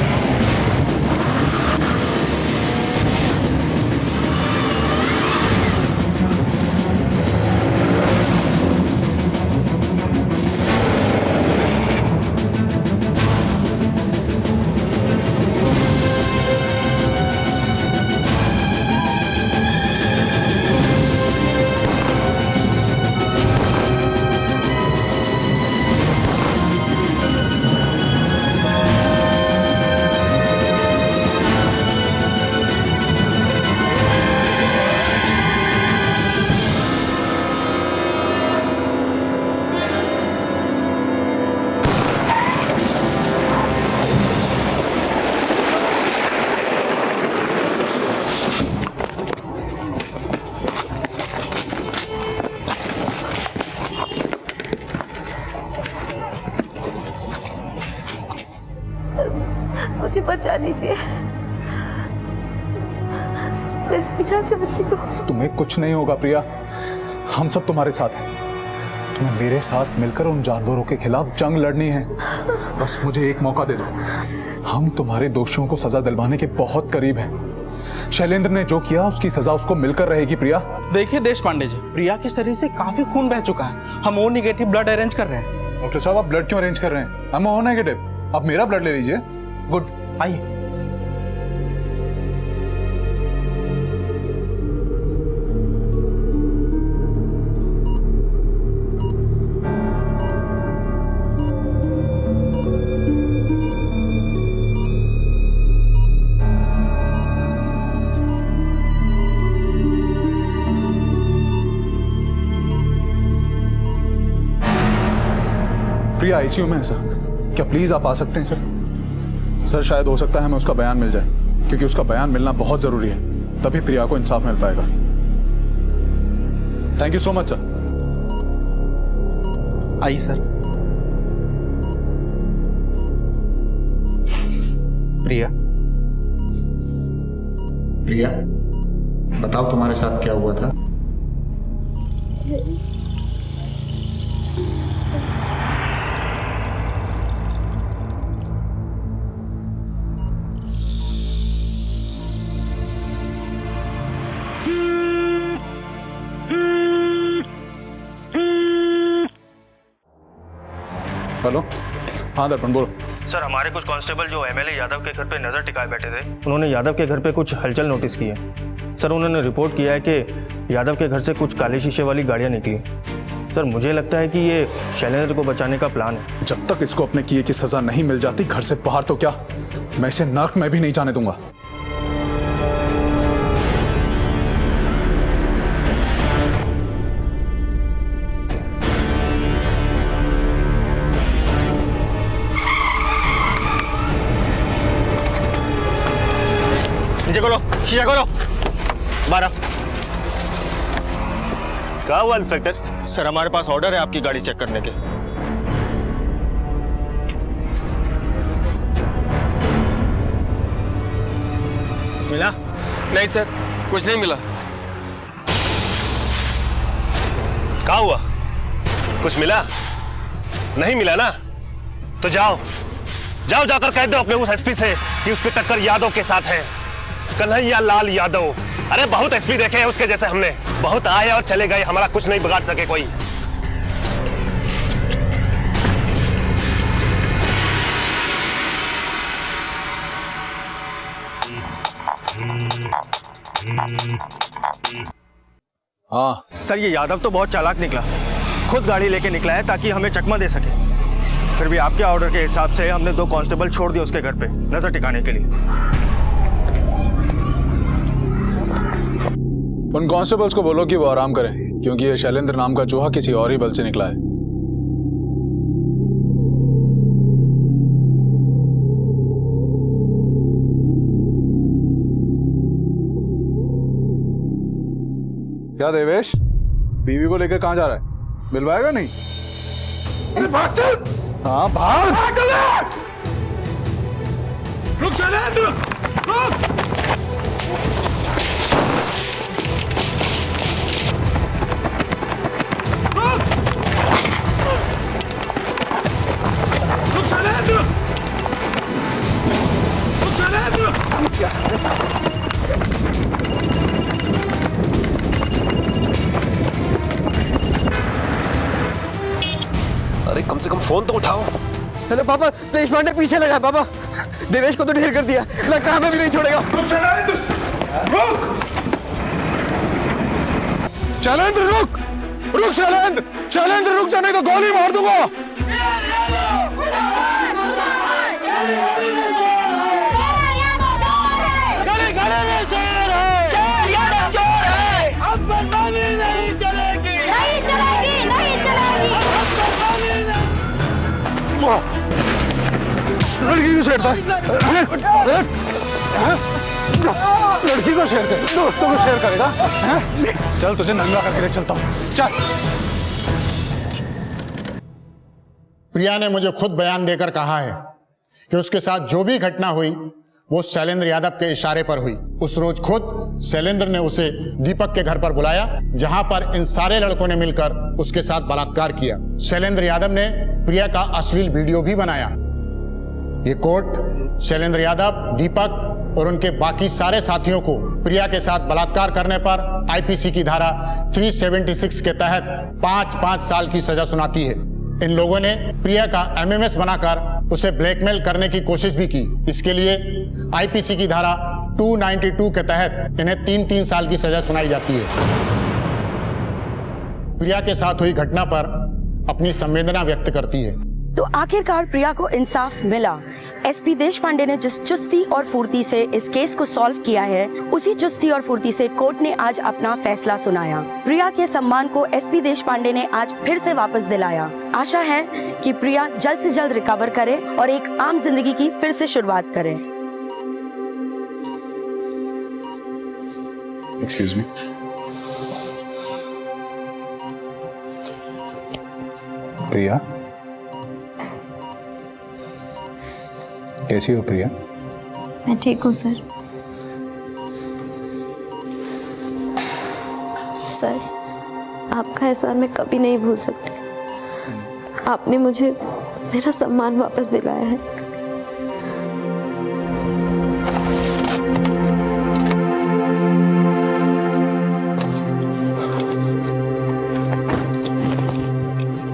मुझे बचा लीजिए, मैं जीना चाहती हूँ। तुम्हें कुछ नहीं होगा प्रिया, हम सब तुम्हारे साथ हैं। तुम्हें मेरे साथ मिलकर उन जानवरों के खिलाफ जंग लड़नी है। बस मुझे एक मौका दे दो। हम तुम्हारे दोषियों को सजा दिलवाने के बहुत करीब हैं। शैलेंद्र ने जो किया उसकी सजा उसको मिलकर रहेगी प्रिया। देखिए देशपांडे जी, प्रिया के शरीर से काफी खून बह चुका है। हम ओ नेगेटिव ब्लड अरेंज कर रहे हैं। डॉक्टर साहब, आप ब्लड क्यों अरेंज कर रहे हैं? हम ओ नेगेटिव, आप मेरा ब्लड ले लीजिए। गुड, आइए। प्रिया आईसीयू में है सर, क्या प्लीज आप आ सकते हैं सर? सर शायद हो सकता है हमें उसका बयान मिल जाए, क्योंकि उसका बयान मिलना बहुत जरूरी है, तभी प्रिया को इंसाफ मिल पाएगा। Thank you so much sir. आइए सर। प्रिया, प्रिया बताओ तुम्हारे साथ क्या हुआ था? हेलो, हाँ दर्पण बोलो। सर हमारे कुछ कांस्टेबल जो एमएलए यादव के घर पे नजर टिकाए बैठे थे, उन्होंने यादव के घर पे कुछ हलचल नोटिस की है। सर उन्होंने रिपोर्ट किया है कि यादव के घर से कुछ काले शीशे वाली गाड़ियां निकली। सर मुझे लगता है कि ये शैलेंद्र को बचाने का प्लान है। जब तक इसको अपने किए की सजा नहीं मिल जाती घर से बाहर तो क्या, मैं इसे नर्क में भी नहीं जाने दूंगा। नीचे खोलो, शीशा खोलो। 12। क्या हुआ इंस्पेक्टर? सर हमारे पास ऑर्डर है आपकी गाड़ी चेक करने के। कुछ मिला? नहीं सर, कुछ नहीं मिला। क्या हुआ? कुछ मिला? नहीं मिला ना? तो जाओ जाकर कह दो अपने उस एसपी से कि उसकी टक्कर यादव के साथ है, कन्हैया लाल यादव। अरे बहुत एसपी देखे हैं उसके जैसे हमने, बहुत आए और चले गए, हमारा कुछ नहीं बिगाड़ सके कोई। हाँ सर, ये यादव तो बहुत चालाक निकला, खुद गाड़ी लेके निकला है ताकि हमें चकमा दे सके। फिर भी आपके ऑर्डर के हिसाब से हमने 2 कांस्टेबल छोड़ दिए उसके घर पे नजर टिकाने के लिए। उन कांस्टेबल्स को बोलो कि वो आराम करें, क्योंकि ये शैलेंद्र नाम का चूहा किसी और ही बल से निकला है। क्या देवेश, बीवी को लेकर कहां जा रहा है? मिलवाएगा नहीं? अरे भाग चल। हाँ भाग। रुक शैलेंद्र, रुक। अरे कम से कम फोन तो उठाओ। हेलो पापा, देश पांडे पीछे लगा है पापा। देवेश को तो ढेर कर दिया, लगता है हमें भी नहीं छोड़ेगा। शैलेंद्र रुक, रुक शैलेंद्र, शैलेंद्र रुक जाने तो गोली मार दूंगा। लड़की को छेड़ता है, लड़की को शेयर कर, दोस्तों को शेयर करेगा। चल तुझे नंगा करके ले चलता हूँ, चल। प्रिया ने मुझे खुद बयान देकर कहा है कि उसके साथ जो भी घटना हुई वो शैलेंद्र यादव के इशारे पर हुई। उस रोज खुद शैलेंद्र ने उसे दीपक के घर पर बुलाया, जहां पर इन सारे लड़कों ने मिलकर उसके साथ बलात्कार किया। शैलेंद्र यादव ने प्रिया का अश्लील वीडियो भी बनाया। ये कोर्ट शैलेंद्र यादव, दीपक और उनके बाकी सारे साथियों को प्रिया के साथ बलात्कार करने पर आईपीसी की धारा 376 के तहत 5-5 साल की सजा सुनाती है। इन लोगों ने प्रिया का एमएमएस बनाकर उसे ब्लैकमेल करने की कोशिश भी की। इसके लिए आईपीसी की धारा 292 के तहत इन्हें 3-3 साल की सजा सुनाई जाती है। प्रिया के साथ हुई घटना पर अपनी संवेदना व्यक्त करती है। तो आखिरकार प्रिया को इंसाफ मिला। एसपी देशपांडे ने जिस चुस्ती और फुर्ती से इस केस को सॉल्व किया है, उसी चुस्ती और फुर्ती से कोर्ट ने आज अपना फैसला सुनाया। प्रिया के सम्मान को एसपी देशपांडे ने आज फिर से वापस दिलाया। आशा है कि प्रिया जल्द से जल्द रिकवर करे और एक आम जिंदगी की फिर से शुरुआत करे। Excuse me. प्रिया, कैसी हो प्रिया? मैं ठीक हूँ सर। सर, आपका एहसान मैं कभी नहीं भूल सकती। आपने मुझे मेरा सम्मान वापस दिलाया है।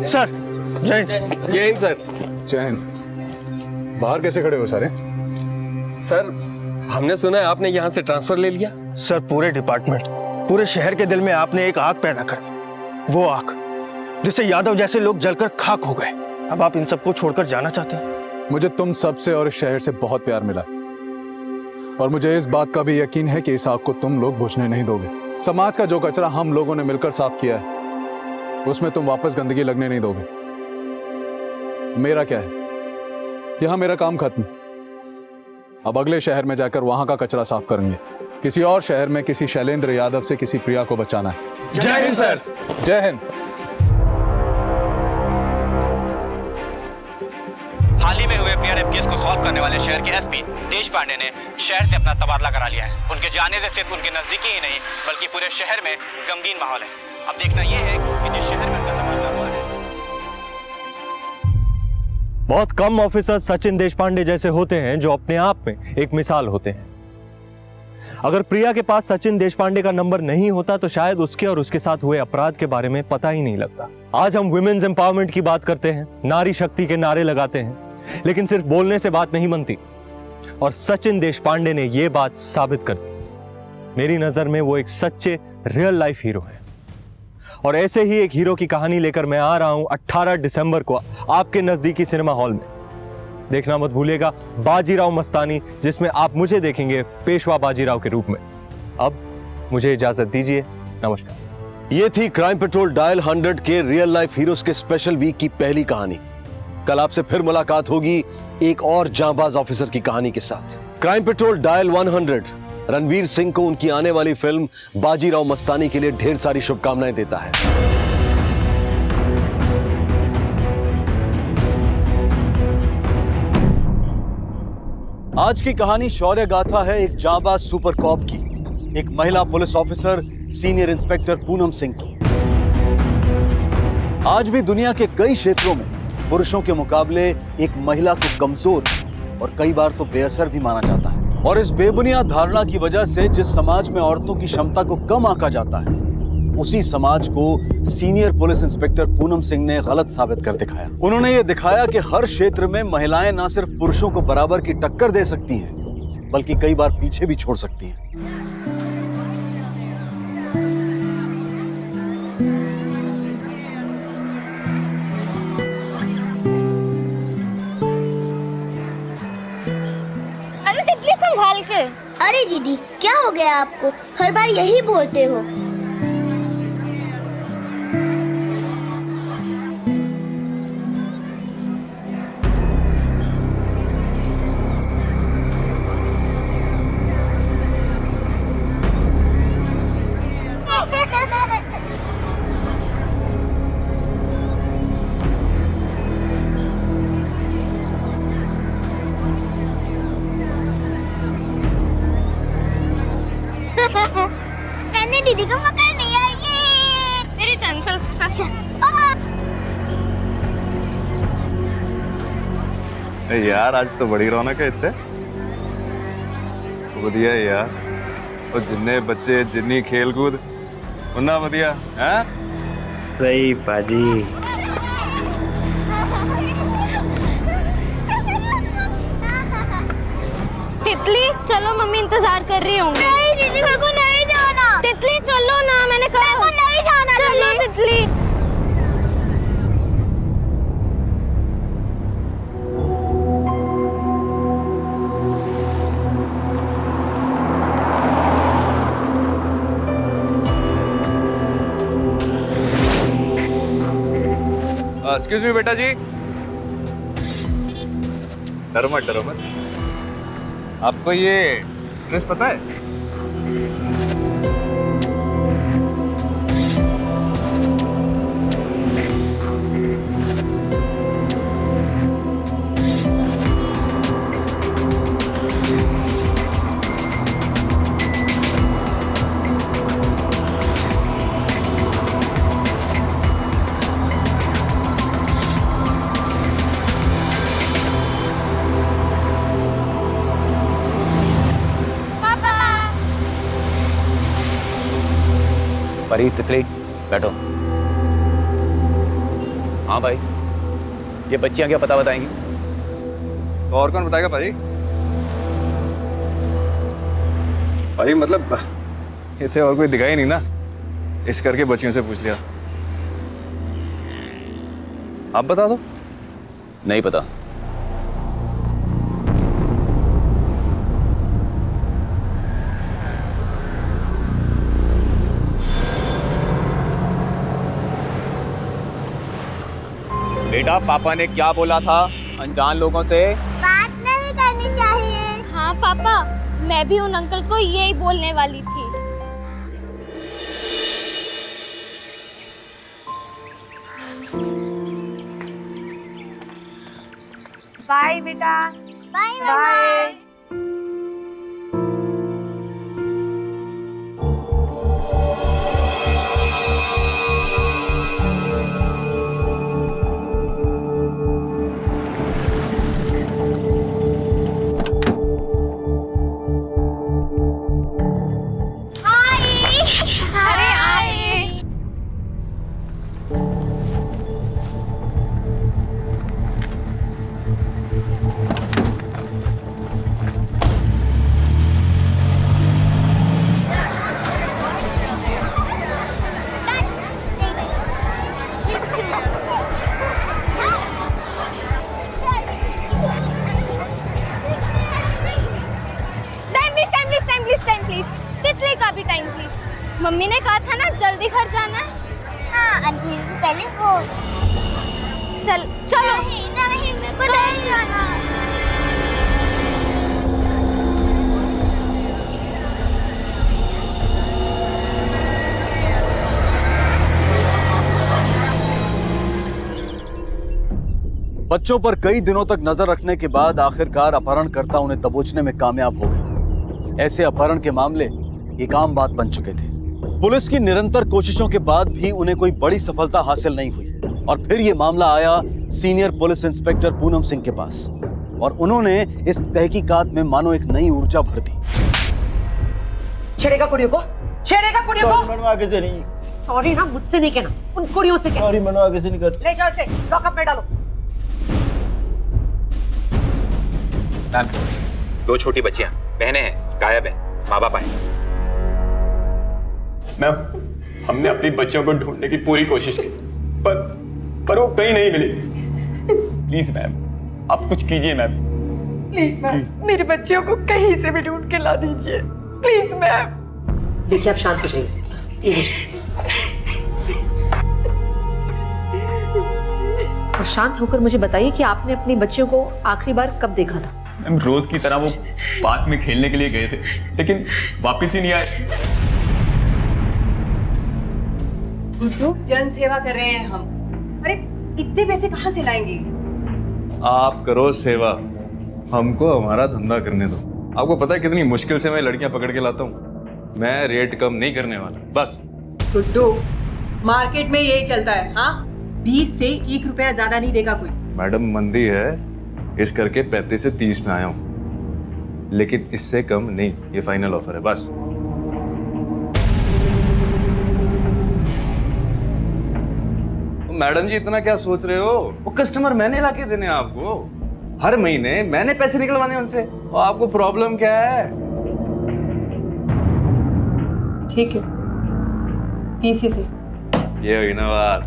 सर, जय हिंद सर। जय हिंद। बाहर कैसे खड़े हो सारे? सर, हमने सुना है आपने यहाँ से ट्रांसफर ले लिया। सर, पूरे डिपार्टमेंट, पूरे शहर के दिल में आपने एक आग पैदा कर दी। वो आग जिससे यादव जैसे लोग जलकर खाक हो गए। अब आप इन सबको छोड़कर जाना चाहते हैं? मुझे तुम सबसे और इस शहर से बहुत प्यार मिला और मुझे इस बात का भी यकीन है कि इस आग को तुम लोग बुझने नहीं दोगे। समाज का जो कचरा हम लोगों ने मिलकर साफ किया है, उसमें तुम वापस गंदगी लगने नहीं दोगे। मेरा क्या है, यहां मेरा काम खत्म। अब अगले शहर में जाकर वहां का कचरा साफ करेंगे। किसी और शहर में किसी शैलेंद्र यादव से किसी प्रिया को बचाना है। जय हिंद सर। जय हिंद। हाल ही में हुए पीआरएफ केस को सॉल्व करने वाले शहर के एसपी देशपांडे ने शहर से अपना तबादला करा लिया है। उनके जाने से सिर्फ उनके नजदीकी ही नहीं बल्कि पूरे शहर में गमगीन माहौल है। अब देखना यह है कि जिस शहर में उनका तबादला हुआ है। बहुत कम ऑफिसर सचिन देशपांडे जैसे होते हैं जो अपने आप में एक मिसाल होते हैं। अगर प्रिया के पास सचिन देशपांडे का नंबर नहीं होता तो शायद उसके और उसके साथ हुए अपराध के बारे में पता ही नहीं लगता। आज हम वुमेन्स एम्पावरमेंट की बात करते हैं, नारी शक्ति के नारे लगाते हैं, लेकिन सिर्फ बोलने से बात नहीं बनती। और सचिन देशपांडे ने यह बात साबित कर दी। मेरी नजर में वो एक सच्चे रियल लाइफ हीरो है। और ऐसे ही एक हीरो की कहानी लेकर मैं आ रहा हूं 18 दिसंबर को आपके नजदीकी सिनेमा हॉल में। देखना मत भूलिएगा बाजीराव मस्तानी, जिसमें आप मुझे देखेंगे पेशवा बाजीराव के रूप में। अब मुझे इजाजत दीजिए, नमस्कार। ये थी क्राइम पेट्रोल डायल 100 के रियल लाइफ हीरोज के स्पेशल वीक की पहली कहानी। कल आपसे फिर मुलाकात होगी एक और जांबाज ऑफिसर की कहानी के साथ। Crime Patrol dial 100 Ranveer Singh को उनकी आने वाली फिल्म बाजीराव मस्तानी के लिए ढेर सारी शुभकामनाएं देता है। आज की कहानी शौर्य गाथा है एक जांबाज सुपर कॉप की, एक महिला police officer senior inspector Poonam Singh की। आज भी दुनिया के कई क्षेत्रों में पुरुषों के मुकाबले एक महिला को कमजोर और कई बार तो बेअसर भी माना जाता है। और इस बेबुनियाद धारणा की वजह से जिस समाज में औरतों की क्षमता को कम आंका जाता है, उसी समाज को senior police inspector Poonam Singh ने गलत साबित कर दिखाया। उन्होंने ये दिखाया कि हर क्षेत्र में महिलाएं न सिर्फ पुरुषों को बराबर की टक्कर दे सकती हैं, बल्कि कई बार पीछे भी छोड़ सकती हैं। संभाल के। अरे दीदी, क्या हो गया आपको? हर बार यही बोलते हो। मैंने दीदी को पकड़ नहीं आएगी। मेरी टेंशन। अच्छा। यार आज तो बड़ी रौनक है इतने। बढ़िया यार, और जिन्ने बच्चे जिन्नी खेल कूद उन्ना बढ़िया है। सही पाजी। तितली चलो, मम्मी इंतजार कर रही होंगी। नहीं दीदी, मेरे को नहीं जाना। तितली चलो ना, मैंने कहा मेरे को नहीं जाना। चलो तितली। एक्सक्यूज मी बेटा जी, डरो मत। आपको ये ड्रेस पता है? परी, तितली, बैठो। हाँ भाई, ये बच्चियां क्या पता बताएंगी? तो और कौन बताएगा भाई? भाई मतलब ये थे और कोई दिखाई नहीं ना, इस करके बच्चियों से पूछ लिया। आप बता दो। नहीं पता। बेटा, पापा ने क्या बोला था अनजान लोगों से बात नहीं करनी चाहिए। हाँ पापा, मैं भी उन अंकल को यही बोलने वाली थी। बाय बेटा। Bye bye. Time please. तितली का भी टाइम प्लीज। मम्मी ने कहा था ना जल्दी घर जाना है। हाँ, अंधेरे से पहले हो। चलो। नहीं, मेरे को नहीं जाना। बच्चों पर कई दिनों तक नजर रखने के बाद आखिरकार अपहरणकर्ता उन्हें दबोचने में कामयाब हो गए। ऐसे अपहरण के मामले एक आम बात बन चुके थे। पुलिस की निरंतर कोशिशों के बाद भी उन्हें कोई बड़ी सफलता हासिल नहीं हुई और फिर यह मामला आया senior police inspector Poonam Singh के पास और उन्होंने इस तहकीकात में मानो एक नई ऊर्जा भर दी। छेड़ेगा कुड़ियों को, छेड़ेगा कुड़ियों को। मैडम आगे से नहीं। सॉरी ना, मुझसे नहीं कहना, उन कुड़ियों से कहना। सॉरी मैडम, आगे से नहीं कर। ले जाओ इसे, लॉकअप में डालो। मैम, 2 छोटी बच्चियां बहनें हैं, गायब हैं, माँ बाप आए। मैम, हमने अपनी बच्चियों को ढूंढने की पूरी कोशिश की पर वो कहीं नहीं मिली। प्लीज मैम, आप कुछ कीजिए मैम। प्लीज मैम, मेरे बच्चियों को कहीं से भी ढूंढ के ला दीजिए प्लीज मैम। देखिए, आप शांत हो जाइए। ये लीजिए। और शांत होकर मुझे बताइए कि आपने अपनी बच्चियों को आखिरी बार कब देखा था? मैम, रोज की तरह वो पार्क में खेलने के लिए गए थे लेकिन वापस ही नहीं आए। जन सेवा कर रहे हैं हम। अरे इतने पैसे कहाँ से लाएंगे? आप करो सेवा, हमको हमारा धंधा करने दो। आपको पता है कितनी मुश्किल से मैं लड़कियां पकड़ के लाता हूँ। मैं रेट कम नहीं करने वाला, बस। गुड्डू, मार्केट में यही चलता है। हाँ, 20 से 1 रुपया ज्यादा नहीं देगा कोई। मैडम, मंदी है, इस करके 35 से 30 में आया हूँ, लेकिन इससे कम नहीं। ये फाइनल ऑफर है, बस। मैडम जी, इतना क्या सोच रहे हो? वो कस्टमर मैंने लाके देने हैं आपको। हर महीने मैंने पैसे निकलवाने उनसे। और आपको प्रॉब्लम क्या है? ठीक है, 30 से। ये हुई ना बात।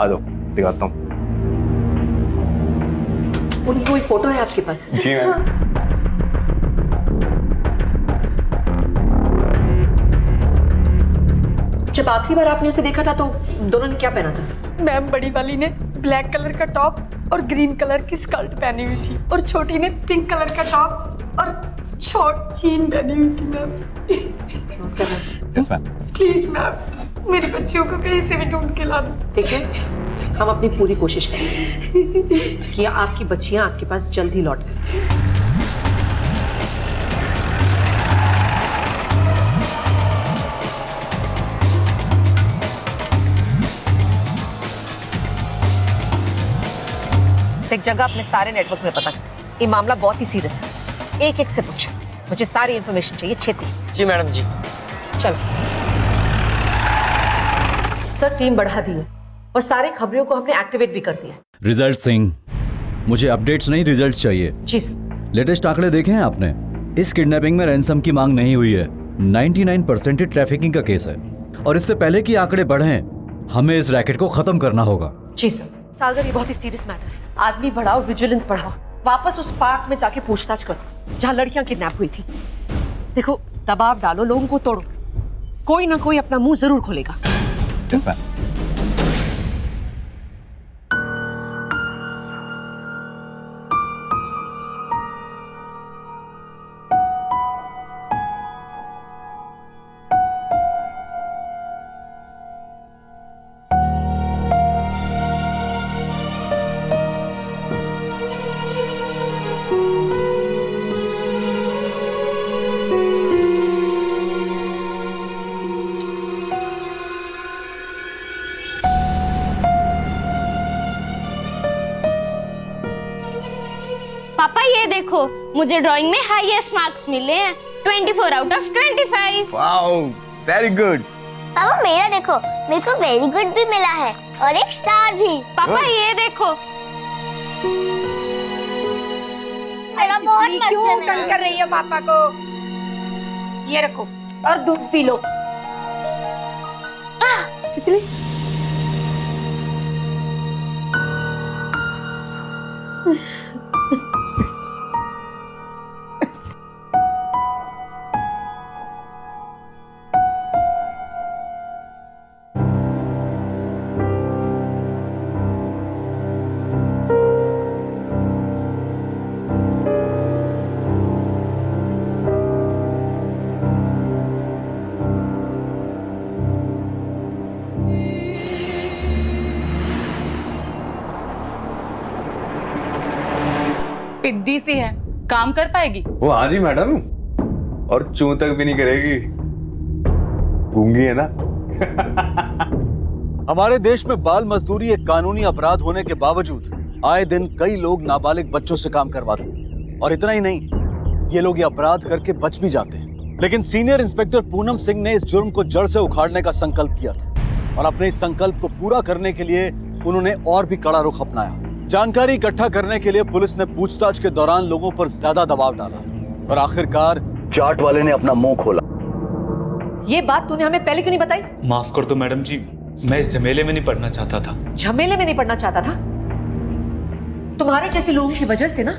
आ जाओ, दिखाता हूँ। उनकी कोई फोटो है आपके पास? जी मैम। जब आखिरी बार आपने उसे देखा था तो दोनों ने क्या पहना था? मैम, बड़ी वाली ने ब्लैक कलर का टॉप और ग्रीन कलर की स्कर्ट पहनी हुई थी और छोटी ने पिंक कलर का टॉप और शॉर्ट जीन पहनी हुई थी ma'am. Yes ma'am. Please ma'am मेरे बच्चियों को कहीं से भी ढूंढ के ला दो। देखिए हम अपनी पूरी कोशिश करेंगे कि आपकी बच्चियां आपके पास जल्द ही लौट आएं। एक जगह अपने सारे नेटवर्क में पता कर। ये मामला बहुत ही सीरियस है, एक एक से पूछ, मुझे सारी इंफॉर्मेशन चाहिए छेती। जी मैडम जी। चलो सर, टीम बढ़ा दी है और सारे खबरों को हमने एक्टिवेट भी कर दिया। रिजल्ट सिंह, मुझे अपडेट्स नहीं रिजल्ट चाहिए। जी सर। लेटेस्ट आंकड़े देखे हैं आपने? इस किडनैपिंग में रैंसम की मांग नहीं हुई है। 99% ट्रैफिकिंग का केस है और इससे पहले कि आंकड़े बढ़ें, हमें इस रैकेट को खत्म करना होगा। जी सर। सागर, ये बहुत ही सीरियस मैटर है। आदमी बढ़ाओ, विजिलेंस बढ़ाओ, वापस उस पार्क में जाके पूछताछ करो जहाँ लड़कियां किडनैप हुई थी। देखो, दबाव डालो, लोगों को तोड़ो, कोई ना कोई अपना मुंह जरूर खोलेगा। Yes ma'am. पापा ये देखो, मुझे ड्राइंग में हाईएस्ट मार्क्स मिले हैं, 24 out of 25। Wow, very good. पापा मेरा देखो, मेरे को वेरी गुड भी मिला है और एक स्टार भी। पापा ये देखो, मेरा बहुत मस्त है। क्यों तंग कर रही हो पापा को? ये रखो और दूध पी लो। तितली, पिद्दी सी है, काम कर पाएगी? वो हाँ जी मैडम, और चूं तक भी नहीं करेगी, गूंगी है ना। हमारे देश में बाल मजदूरी एक कानूनी अपराध होने के बावजूद आए दिन कई लोग नाबालिग बच्चों से काम करवाते हैं। और इतना ही नहीं, ये लोग ये अपराध करके बच भी जाते हैं। लेकिन सीनियर इंस्पेक्टर पूनम सिंह ने इस जुर्म को जड़ से उखाड़ने का संकल्प किया था और अपने इस संकल्प को पूरा करने के लिए उन्होंने और भी कड़ा रुख अपनाया। जानकारी इकट्ठा करने के लिए पुलिस ने पूछताछ के दौरान लोगों पर ज्यादा दबाव डाला और आखिरकार चाट वाले ने अपना मुंह खोला। ये बात तूने हमें पहले क्यों नहीं बताई? माफ कर दो मैडम जी, मैं इस झमेले में नहीं पड़ना चाहता था। झमेले में नहीं पड़ना चाहता था? तुम्हारे जैसे लोगों की वजह से ना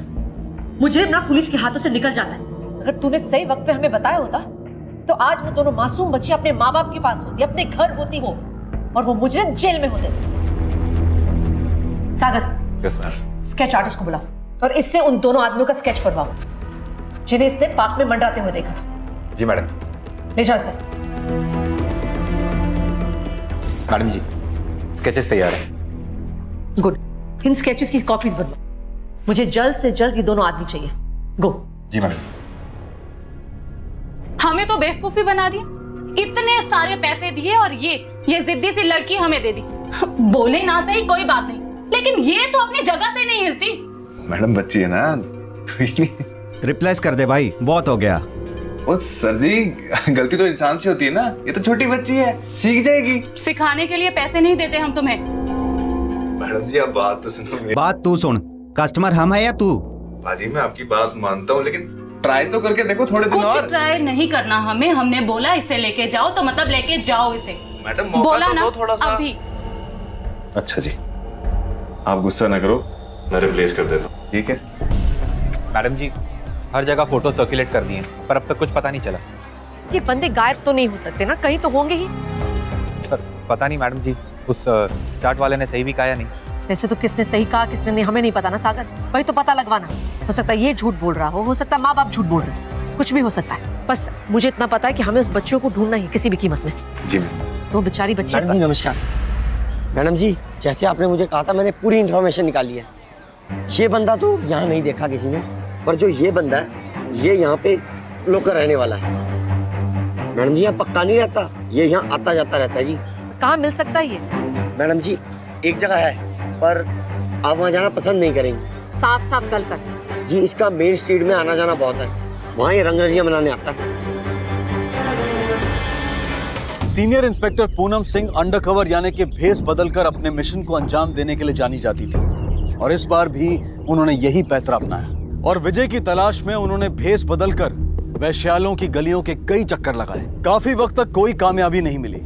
मुजरिम ना पुलिस के हाथों से निकल जाता है। अगर तूने सही वक्त पे हमें बताया होता तो आज वो दोनों मासूम बच्चे अपने माँ बाप के पास होती, अपने घर होती वो, और वो मुजरिम जेल में होते। सागर, यस मैम। स्केच आर्टिस्ट को बुलाओ और इससे उन दोनों आदमियों का स्केच बनवाओ जिन्हें इसने पार्क में मंडराते हुए देखा था। जी मैडम। ले जाओ इसे। मैडम जी, स्केचेस तैयार हैं। गुड, इन स्केचेस की कॉपीज बनवाओ, मुझे जल्द से जल्द ये दोनों आदमी चाहिए। गो। जी मैडम। हमें तो बेवकूफी बना दी, इतने सारे पैसे दिए और ये जिद्दी सी लड़की हमें दे दी। बोले ना सही कोई बात नहीं, लेकिन ये तो अपनी जगह से नहीं हिलती। मैडम बच्ची है ना, रिप्लेस कर दे भाई, बहुत हो गया। ओ सर जी, गलती तो इंसान से होती है ना, ये तो छोटी बच्ची है, सीख जाएगी। सिखाने के लिए पैसे नहीं देते हम तुम्हें। मैडम जी आप बात तो सुनो। बात तू सुन, कस्टमर हम है या तू? बाजी मैं आपकी बात मानता हूँ, लेकिन ट्राई तो करके देखो थोड़े दिन और। कुछ ट्राई नहीं करना हमें, हमने बोला इसे लेके जाओ तो मतलब लेके जाओ इसे। मैडम मौका बोला तो ना दो थोड़ा सा। अभी। अच्छा जी, आप गुस्सा ना करो, मैं रिप्लेस कर देता हूँ, ठीक है? मैडम जी, हर जगह फोटो सर्कुलेट कर दिए पर अब तक कुछ पता नहीं चला। ये बंदे गायब तो नहीं हो सकते ना, कहीं तो होंगे ही। पर पता नहीं मैडम जी, उस चाट वाले ने सही भी कहा या नहीं। वैसे तो किसने सही कहा किसने नहीं हमें नहीं पता ना सागर, वही तो पता लगवाना। हो सकता है ये झूठ बोल रहा हो सकता है माँ बाप झूठ बोल रहे हैं, कुछ भी हो सकता है। बस मुझे इतना पता है कि हमें उस बच्चों को ढूंढना ही किसी भी कीमत में। जी मैम। तो बेचारी बच्ची। मैडम जी नमस्कार। मैडम जी जैसे आपने मुझे कहा था मैंने पूरी इन्फॉर्मेशन निकाली है। ये बंदा तो यहाँ नहीं देखा किसी ने, पर जो ये बंदा है ये यहाँ पे लोकल रहने वाला है। मैडम जी यहाँ पक्का नहीं रहता, ये यहाँ आता जाता रहता है जी। कहाँ मिल सकता है ये? मैडम जी एक जगह है पर आप वहाँ जाना पसंद नहीं करेंगे। साफ साफ गल कर। जी इसका मेन स्ट्रीट में आना जाना बहुत है, वहाँ ये रंगरलियाँ बनाने आता है। Senior inspector Poonam Singh undercover यानी कि भेस बदलकर अपने मिशन को अंजाम देने के लिए जानी जाती थी और इस बार भी उन्होंने यही पैतरा अपनाया और विजय की तलाश में उन्होंने भेस बदलकर वैश्यालों की गलियों के कई चक्कर लगाए। काफी वक्त तक कोई कामयाबी नहीं मिली,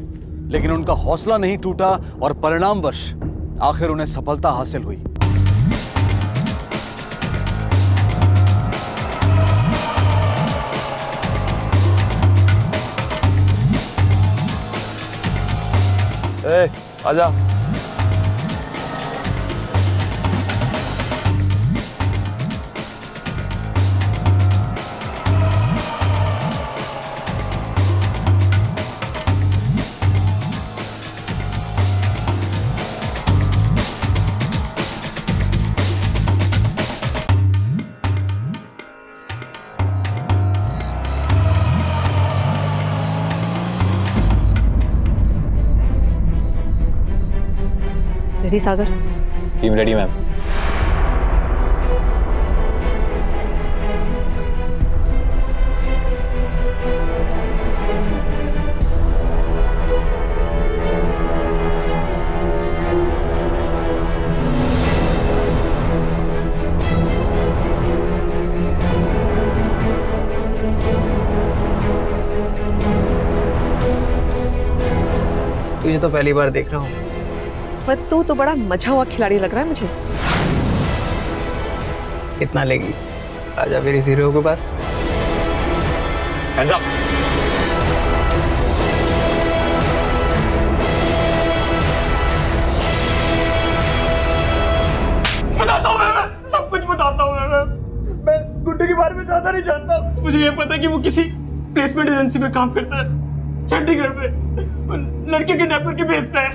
लेकिन उनका हौसला नहीं टूटा और परिणामवश आखिर उन्हें सफलता हासिल हुई। आजा। Ready Sagar? Team ready ma'am. तुझे तो पहली बार देख रहा हूँ, पर तू तो बड़ा मजा हुआ खिलाड़ी लग रहा है मुझे। कितना लेगी? आजा मेरी हीरो के पास। Hands up. बताता हूँ मैं सब कुछ बताता हूँ मैं गुड्डू के बारे में ज्यादा नहीं जानता। मुझे ये पता है कि वो किसी प्लेसमेंट एजेंसी में काम करता है चंडीगढ़ में, लड़के के किडनैप करके भेजता है।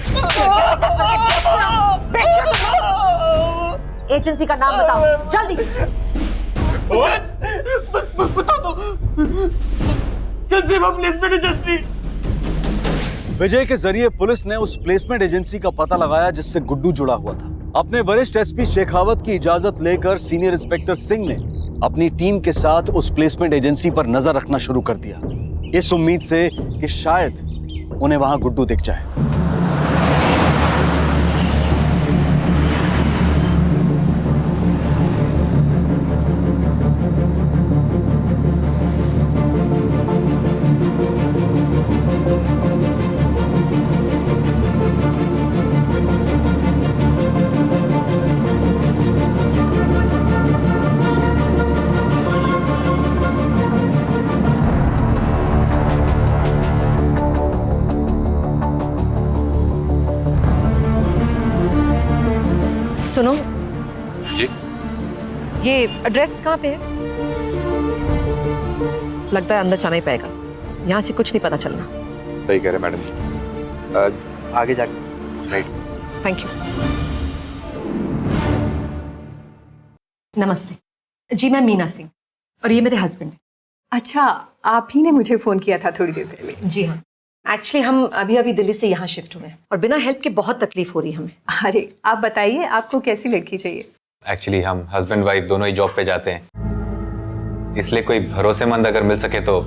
एजेंसी का नाम बताओ जल्दी। बता दो। Placement agency. विजय के जरिए पुलिस ने उस प्लेसमेंट एजेंसी का पता लगाया जिससे गुड्डू जुड़ा हुआ था। अपने वरिष्ठ एसपी शेखावत की इजाजत लेकर सीनियर इंस्पेक्टर सिंह ने अपनी टीम के साथ उस प्लेसमेंट एजेंसी पर नजर रखना शुरू कर दिया, इस उम्मीद से कि शायद उन्हें वहां गुड्डू दिख जाए। सुनो जी, ये एड्रेस कहाँ पे है? लगता है अंदर जाना ही पड़ेगा, यहाँ से कुछ नहीं पता चलना। सही कह रहे मैडम जी। आगे जाके राइट। Thank you. नमस्ते जी, मैं मीना सिंह और ये मेरे हस्बैंड। अच्छा, आप ही ने मुझे फोन किया था थोड़ी देर पहले? जी हाँ, एक्चुअली हम अभी अभी दिल्ली से यहाँ शिफ्ट हुए हैं और बिना हेल्प के बहुत तकलीफ हो रही है हमें। अरे आप बताइए, आपको कैसी लड़की चाहिए? एक्चुअली हम हस्बैंड वाइफ दोनों ही जॉब पे जाते हैं, इसलिए कोई भरोसेमंद अगर मिल सके तो।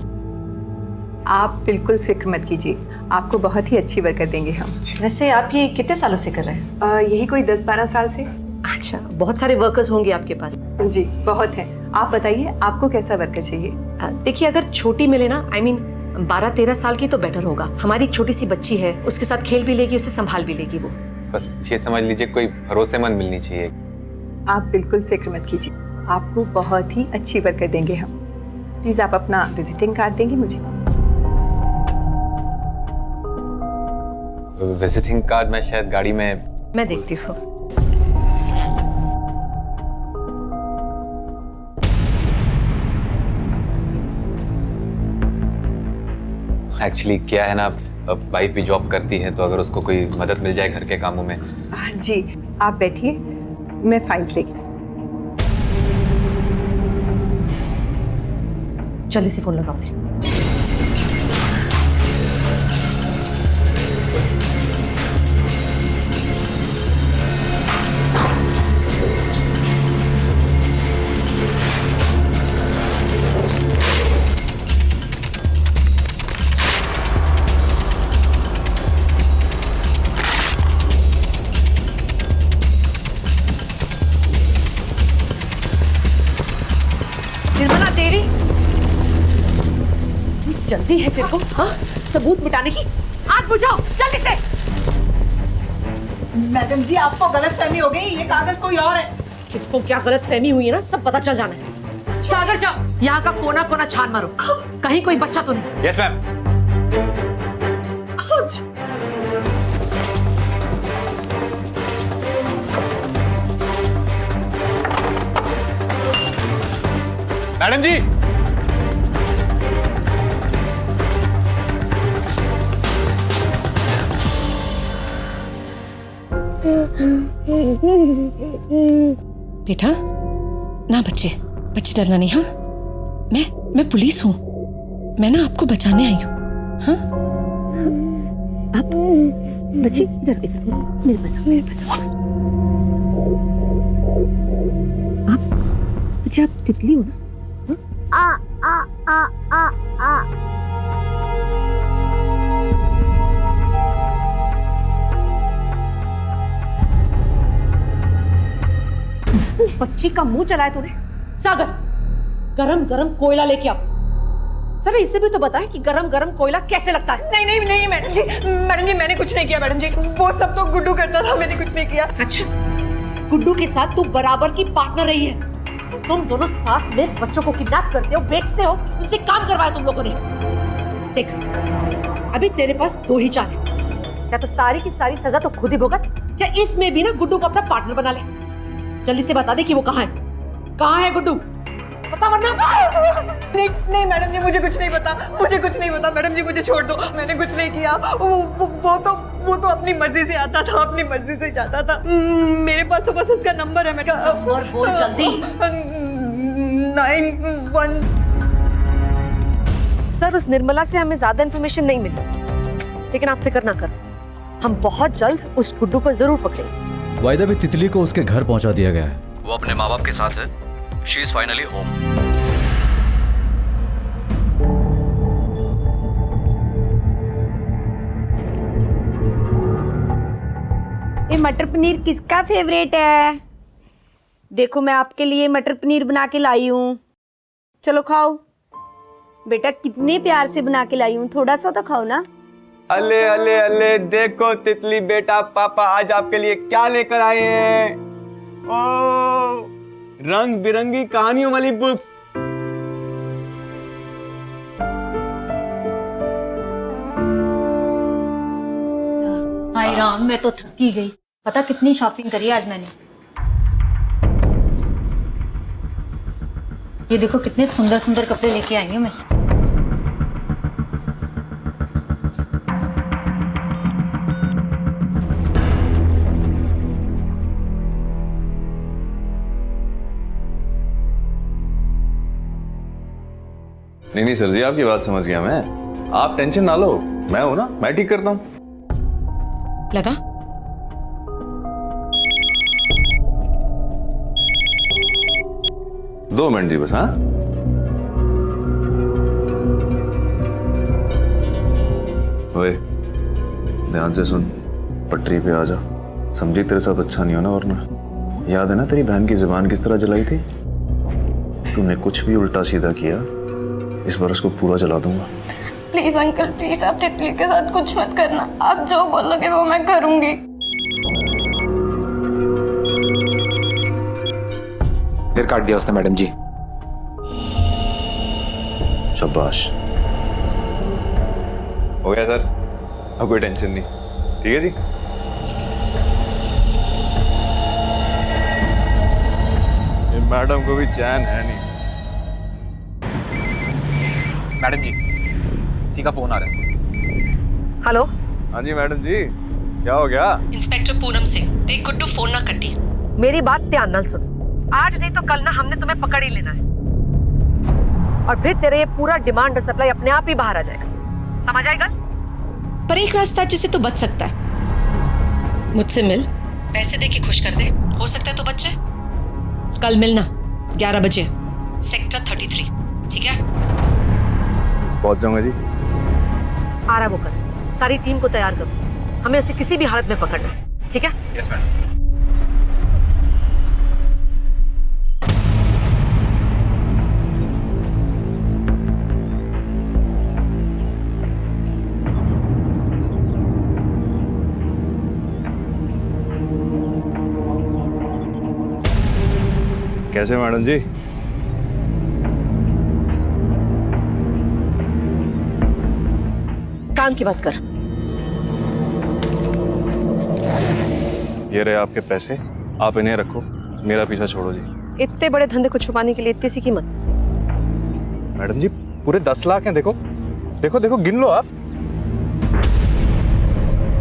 आप बिल्कुल फिक्र मत कीजिए, आपको बहुत ही अच्छी वर्कर देंगे हम। वैसे आप ये कितने सालों से कर रहे हैं? यही कोई 10-12 साल से। अच्छा, बहुत सारे वर्कर्स होंगे आपके पास? जी बहुत है। आप बताइए आपको कैसा वर्कर चाहिए? देखिए, अगर छोटी मिले ना, I mean 12-13 साल की तो बेटर होगा। हमारी एक छोटी सी बच्ची है, उसके साथ खेल भी लेगी, उसे संभाल भी लेगी वो। बस ये समझ लीजिए कोई भरोसेमंद मिलनी चाहिए। आप बिल्कुल फिक्र मत कीजिए, आपको बहुत ही अच्छी वर्कर देंगे हम। प्लीज आप अपना विजिटिंग कार्ड देंगे मुझे? विजिटिंग कार्ड मैं शायद गाड़ी में। मैं देखती हूँ। एक्चुअली क्या है ना, वाइफ भी जॉब करती है, तो अगर उसको कोई मदद मिल जाए घर के कामों में। जी आप बैठिए, मैं फाइल्स लेके। जल्दी से फोन लगाओ फिर। निर्मला देवी, जल्दी है तेरे को, हाँ? सबूत मिटाने की, आग बुझाओ जल्दी से। मैडम जी आपको गलतफहमी हो गई, ये कागज कोई और है। किसको क्या गलतफहमी हुई है ना, सब पता चल जाना है। सागर जाओ, यहाँ का कोना कोना छान मारो, कहीं कोई बच्चा तो नहीं। Yes ma'am. मैडम जी, बेटा ना बच्चे डरना नहीं, हाँ? मैं पुलिस हूँ, मैं ना आपको बचाने आई हूँ, हाँ? आप बच्चे इधर मेरे पास आओ। आप बच्चे आप तितली हो ना? आ आ आ आ आ बच्ची का मुंह चलाया तूने। सागर, गरम गरम कोयला लेके आओ। सर इससे भी तो बताएं कि गरम गरम कोयला कैसे लगता है। नहीं मैडम जी मैंने कुछ नहीं किया मैडम जी, वो सब तो गुड्डू करता था, मैंने कुछ नहीं किया। अच्छा, गुड्डू के साथ तू बराबर की पार्टनर रही है। तुम दोनों साथ में बच्चों को किडनैप करते हो, बेचते हो, उनसे काम करवाया तुम लोगों ने। देख, अभी तेरे पास 2 ही चाल है, या तो सारी की सारी सजा तो खुद ही भुगत, या इसमें भी ना गुड्डू को अपना पार्टनर बना ले। जल्दी से बता दे कि वो कहाँ है गुड्डू, पता वरना। नहीं मैडम जी, मुझे कुछ नहीं पता मैडम जी, मुझे छोड़ दो, मैंने कुछ नहीं किया। वो तो अपनी मर्जी से आता था, अपनी मर्जी से जाता था। मेरे पास तो बस उसका नंबर है। और बोल जल्दी। 91। सर उस निर्मला से हमें ज्यादा इन्फॉर्मेशन नहीं मिली, लेकिन आप फिक्र ना करो, हम बहुत जल्द उस गुड्डू को जरूर पकड़ेंगे। वायदा भी तितली को उसके घर पहुंचा दिया गया है, वो अपने माँ बाप के साथ है। She is finally home. ये मटर पनीर किसका फेवरेट है? देखो मैं आपके लिए मटर पनीर बना के लाई हूँ, चलो खाओ। बेटा कितने प्यार से बना के लाई हूँ, थोड़ा सा तो खाओ ना। अले अले अले, देखो तितली बेटा, पापा आज आपके लिए क्या लेकर आए हैं। ओ, रंग बिरंगी कहानियों वाली बुक्स। हाय राम, मैं तो थकी गई। पता कितनी शॉपिंग करी आज मैंने। ये देखो कितने सुंदर सुंदर कपड़े लेके आई हूँ मैं। नहीं सर जी, आपकी बात समझ गया मैं। आप टेंशन ना लो, मैं हूं ना, मैं ठीक करता हूं। लगा? दो मिनट जी बस। हाँ, ओए ध्यान से सुन, पटरी पे आ जा। समझी तेरे साथ अच्छा नहीं होना वरना। याद है ना तेरी बहन की जुबान किस तरह जलाई थी? तूने कुछ भी उल्टा सीधा किया, इस बार उसको पूरा जला दूंगा। प्लीज अंकल, प्लीज आप तितली के साथ कुछ मत करना। आप जो बोलोगे वो मैं करूंगी। फिर काट दिया उसने मैडम जी। शाबाश, हो गया सर, अब कोई टेंशन नहीं। ठीक है जी। ये मैडम को भी चैन है नहीं। मैडम जी, किसी का फोन आ रहा है। हेलो। हाँ जी मैडम जी, क्या हो गया? इंस्पेक्टर पूनम सिंह, देख गुड्डू फोन ना कटी। मेरी बात ध्यान नाल सुन, आज नहीं तो कल ना हमने तुम्हें पकड़ ही लेना है, और फिर तेरे ये पूरा डिमांड और सप्लाई अपने आप ही बाहर आ जाएगा, समझ आएगा? पर एक रास्ता जिससे तू बच सकता है, मुझसे मिल, पैसे दे के खुश कर दे, हो सकता है तो बच जाए। कल मिलना 11 बजे सेक्टर 33, ठीक है? पहुंच जाऊंगा जी। आ रहा वो कर, सारी टीम को तैयार करो, हमें उसे किसी भी हालत में पकड़ना है, ठीक है? Yes madam. कैसे मैडम जी? काम की बात कर। ये रहे आपके पैसे, आप इन्हें रखो, मेरा पीछा छोड़ो जी। इतने बड़े धंधे को छुपाने के लिए इतनी सी कीमत? मैडम जी पूरे 10 लाख हैं, देखो देखो देखो, गिन लो आप।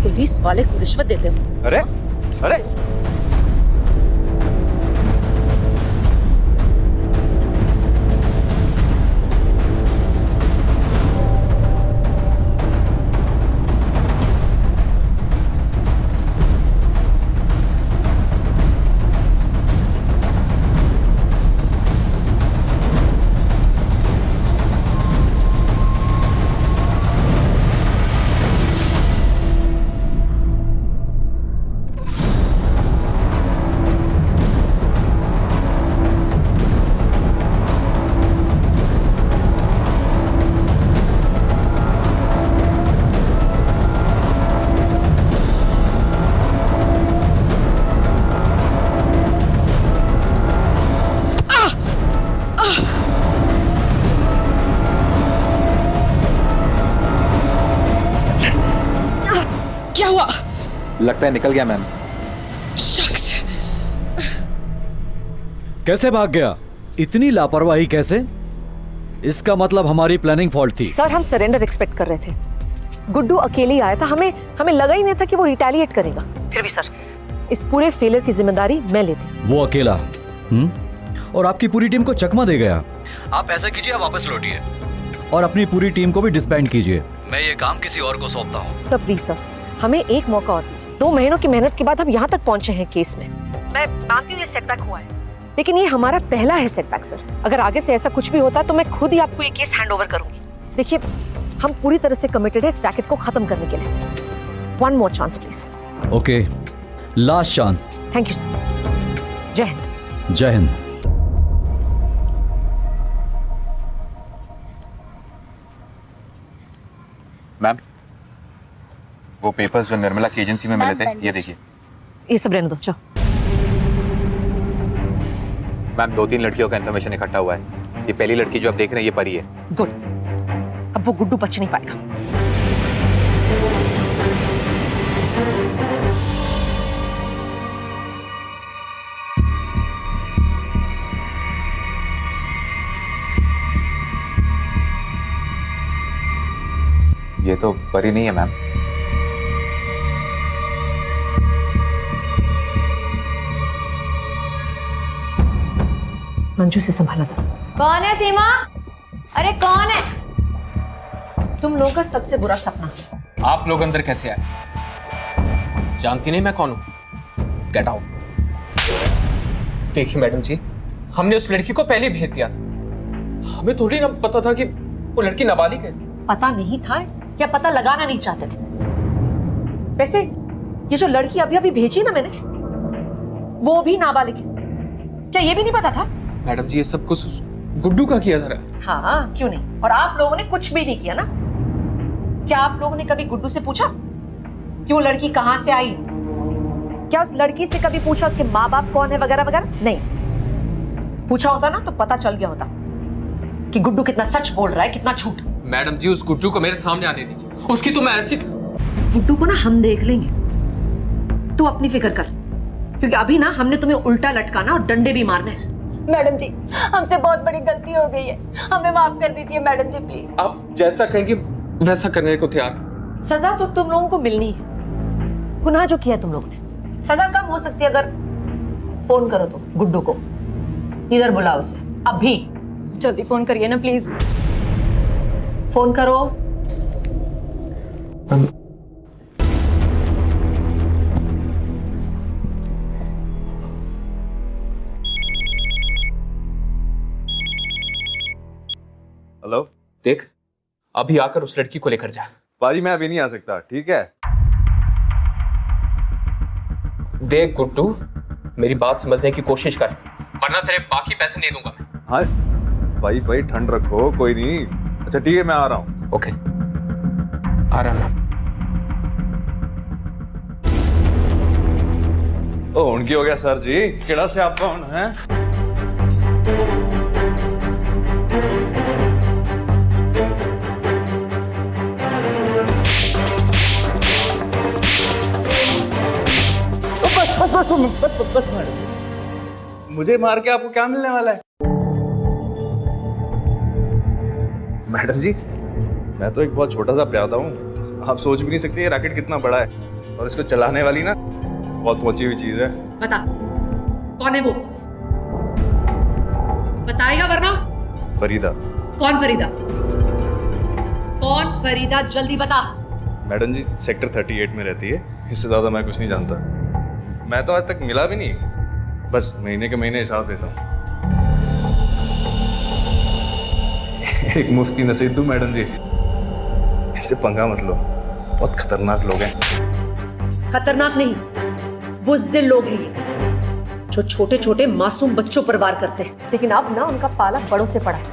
पुलिस वाले को रिश्वत देते हो? अरे अरे क्या हुआ? लगता है निकल गया मैम। शख्स कैसे भाग गया? इतनी लापरवाही कैसे? इसका मतलब हमारी प्लानिंग फॉल्ट थी। सर, हम सरेंडर एक्सपेक्ट कर रहे थे। गुड्डू अकेले ही आया था, हमें लगा ही नहीं था कि वो रिटेलिएट करेगा। फिर भी सर, इस पूरे फेलियर की जिम्मेदारी मैं लेती। वो अकेला और आपकी पूरी टीम को चकमा दे गया। आप ऐसा कीजिए, आप वापस लौटिए और अपनी पूरी टीम को भी डिसबैंड कीजिए। मैं ये काम किसी और को सौंपता हूँ। सर प्लीज सर, हमें एक मौका और दीजिए। 2 महीनों की मेहनत के बाद हम यहाँ तक पहुंचे हैं केस में। मैं मानती हूँ ये सेटबैक हुआ है, लेकिन ये हमारा पहला है सेटबैक सर। अगर आगे से ऐसा कुछ भी होता तो मैं खुद ही आपको ये केस हैंड ओवर करूंगी। देखिए, हम पूरी तरह से कमिटेड है इस रैकेट को खत्म करने के लिए। 1 more chance please. Okay, last chance. Thank you sir. जय हिंद। जय हिंद। मैम, वो पेपर्स जो निर्मला की एजेंसी में मिले थे, ये देखिए। ये सब रहने दो, चलो। मैम, 2-3 लड़कियों का इन्फॉर्मेशन इकट्ठा हुआ है। ये पहली लड़की जो आप देख रहे हैं, ये परी है। गुड, अब वो गुड्डू बच नहीं पाएगा। ये तो परी नहीं है मैम। मंजू से संभाला जा। कौन है सीमा? अरे कौन है? तुम लोगों का सबसे बुरा सपना। आप लोग अंदर कैसे आए? जानती नहीं मैं कौन हूं? Get out. देखिए मैडम जी, हमने उस लड़की को पहले भेज दिया था। हमें थोड़ी ना पता था कि वो लड़की नाबालिग है। पता नहीं था या पता लगाना नहीं चाहते थे? वैसे ये जो लड़की अभी अभी भेजी ना मैंने, वो भी नाबालिग है, क्या ये भी नहीं पता था? मैडम जी, ये सब कुछ गुड्डू का किया था। हाँ, क्यों नहीं? और आप लोगों ने कुछ भी नहीं किया ना? क्या आप लोगों ने कभी गुड्डू से पूछा कि वो लड़की कहां से आई? क्या उस लड़की से कभी पूछा उसके माँ बाप कौन है वगैरह वगैरह? नहीं। पूछा होता ना तो पता चल गया होता कि गुड्डू कितना सच बोल रहा है, कितना झूठ। मैडम जी, उस गुड्डू को मेरे सामने आने दीजिए। उसकी तो मैं ऐसी... गुड्डू को ना हम देख लेंगे, तू अपनी फिक्र कर, क्योंकि अभी ना हमने तुम्हें उल्टा लटकाना और डंडे भी मारने हैं। मैडम जी, हमसे बहुत बड़ी गलती हो गई है, हमें माफ कर दीजिए मैडम जी प्लीज। आप जैसा कहेंगे वैसा करने को तैयार हूं। सजा तो तुम लोगों को मिलनी है। गुनाह जो किया तुम लोगों ने, सजा कम हो सकती है अगर फोन करो तो गुड्डू को, इधर बुलाओ उसे अभी। जल्दी फोन करिए ना प्लीज। फोन करो। हेलो, देख अभी आकर उस लड़की को लेकर जा। पाजी मैं अभी नहीं आ सकता, ठीक है? देख गुड्डू, मेरी बात समझने की कोशिश कर, वरना तेरे बाकी पैसे नहीं दूंगा मैं। हाँ भाई ठंड रखो, कोई नहीं। अच्छा ठीक है, मैं आ रहा हूँ। ओके, आ रहा मैं। ओ उनकी हो गया सर जी, केड़ा से आप कौन है? बस मैडम, मुझे मार के आपको क्या मिलने वाला है? मैडम जी, मैं तो एक बहुत छोटा सा प्यादा हूँ, आप सोच भी नहीं सकते ये रैकेट कितना बड़ा है, और इसको चलाने वाली ना बहुत पहुंची हुई चीज है। बता कौन है वो, बताएगा वरना। फरीदा। कौन फरीदा? कौन फरीदा, जल्दी बता। मैडम जी सेक्टर 38 में रहती है, इससे ज्यादा मैं कुछ नहीं जानता। मैं तो आज तक मिला भी नहीं, बस महीने के महीने हिसाब देता हूँ। एक मुफ्ती नसीहत दूं मैडम जी, इनसे पंगा मत लो, बहुत खतरनाक लोग हैं। खतरनाक नहीं, बुज़दिल लोग हैं ये, जो छोटे छोटे मासूम बच्चों पर वार करते हैं। लेकिन अब ना उनका पाला बड़ों से पड़ा है,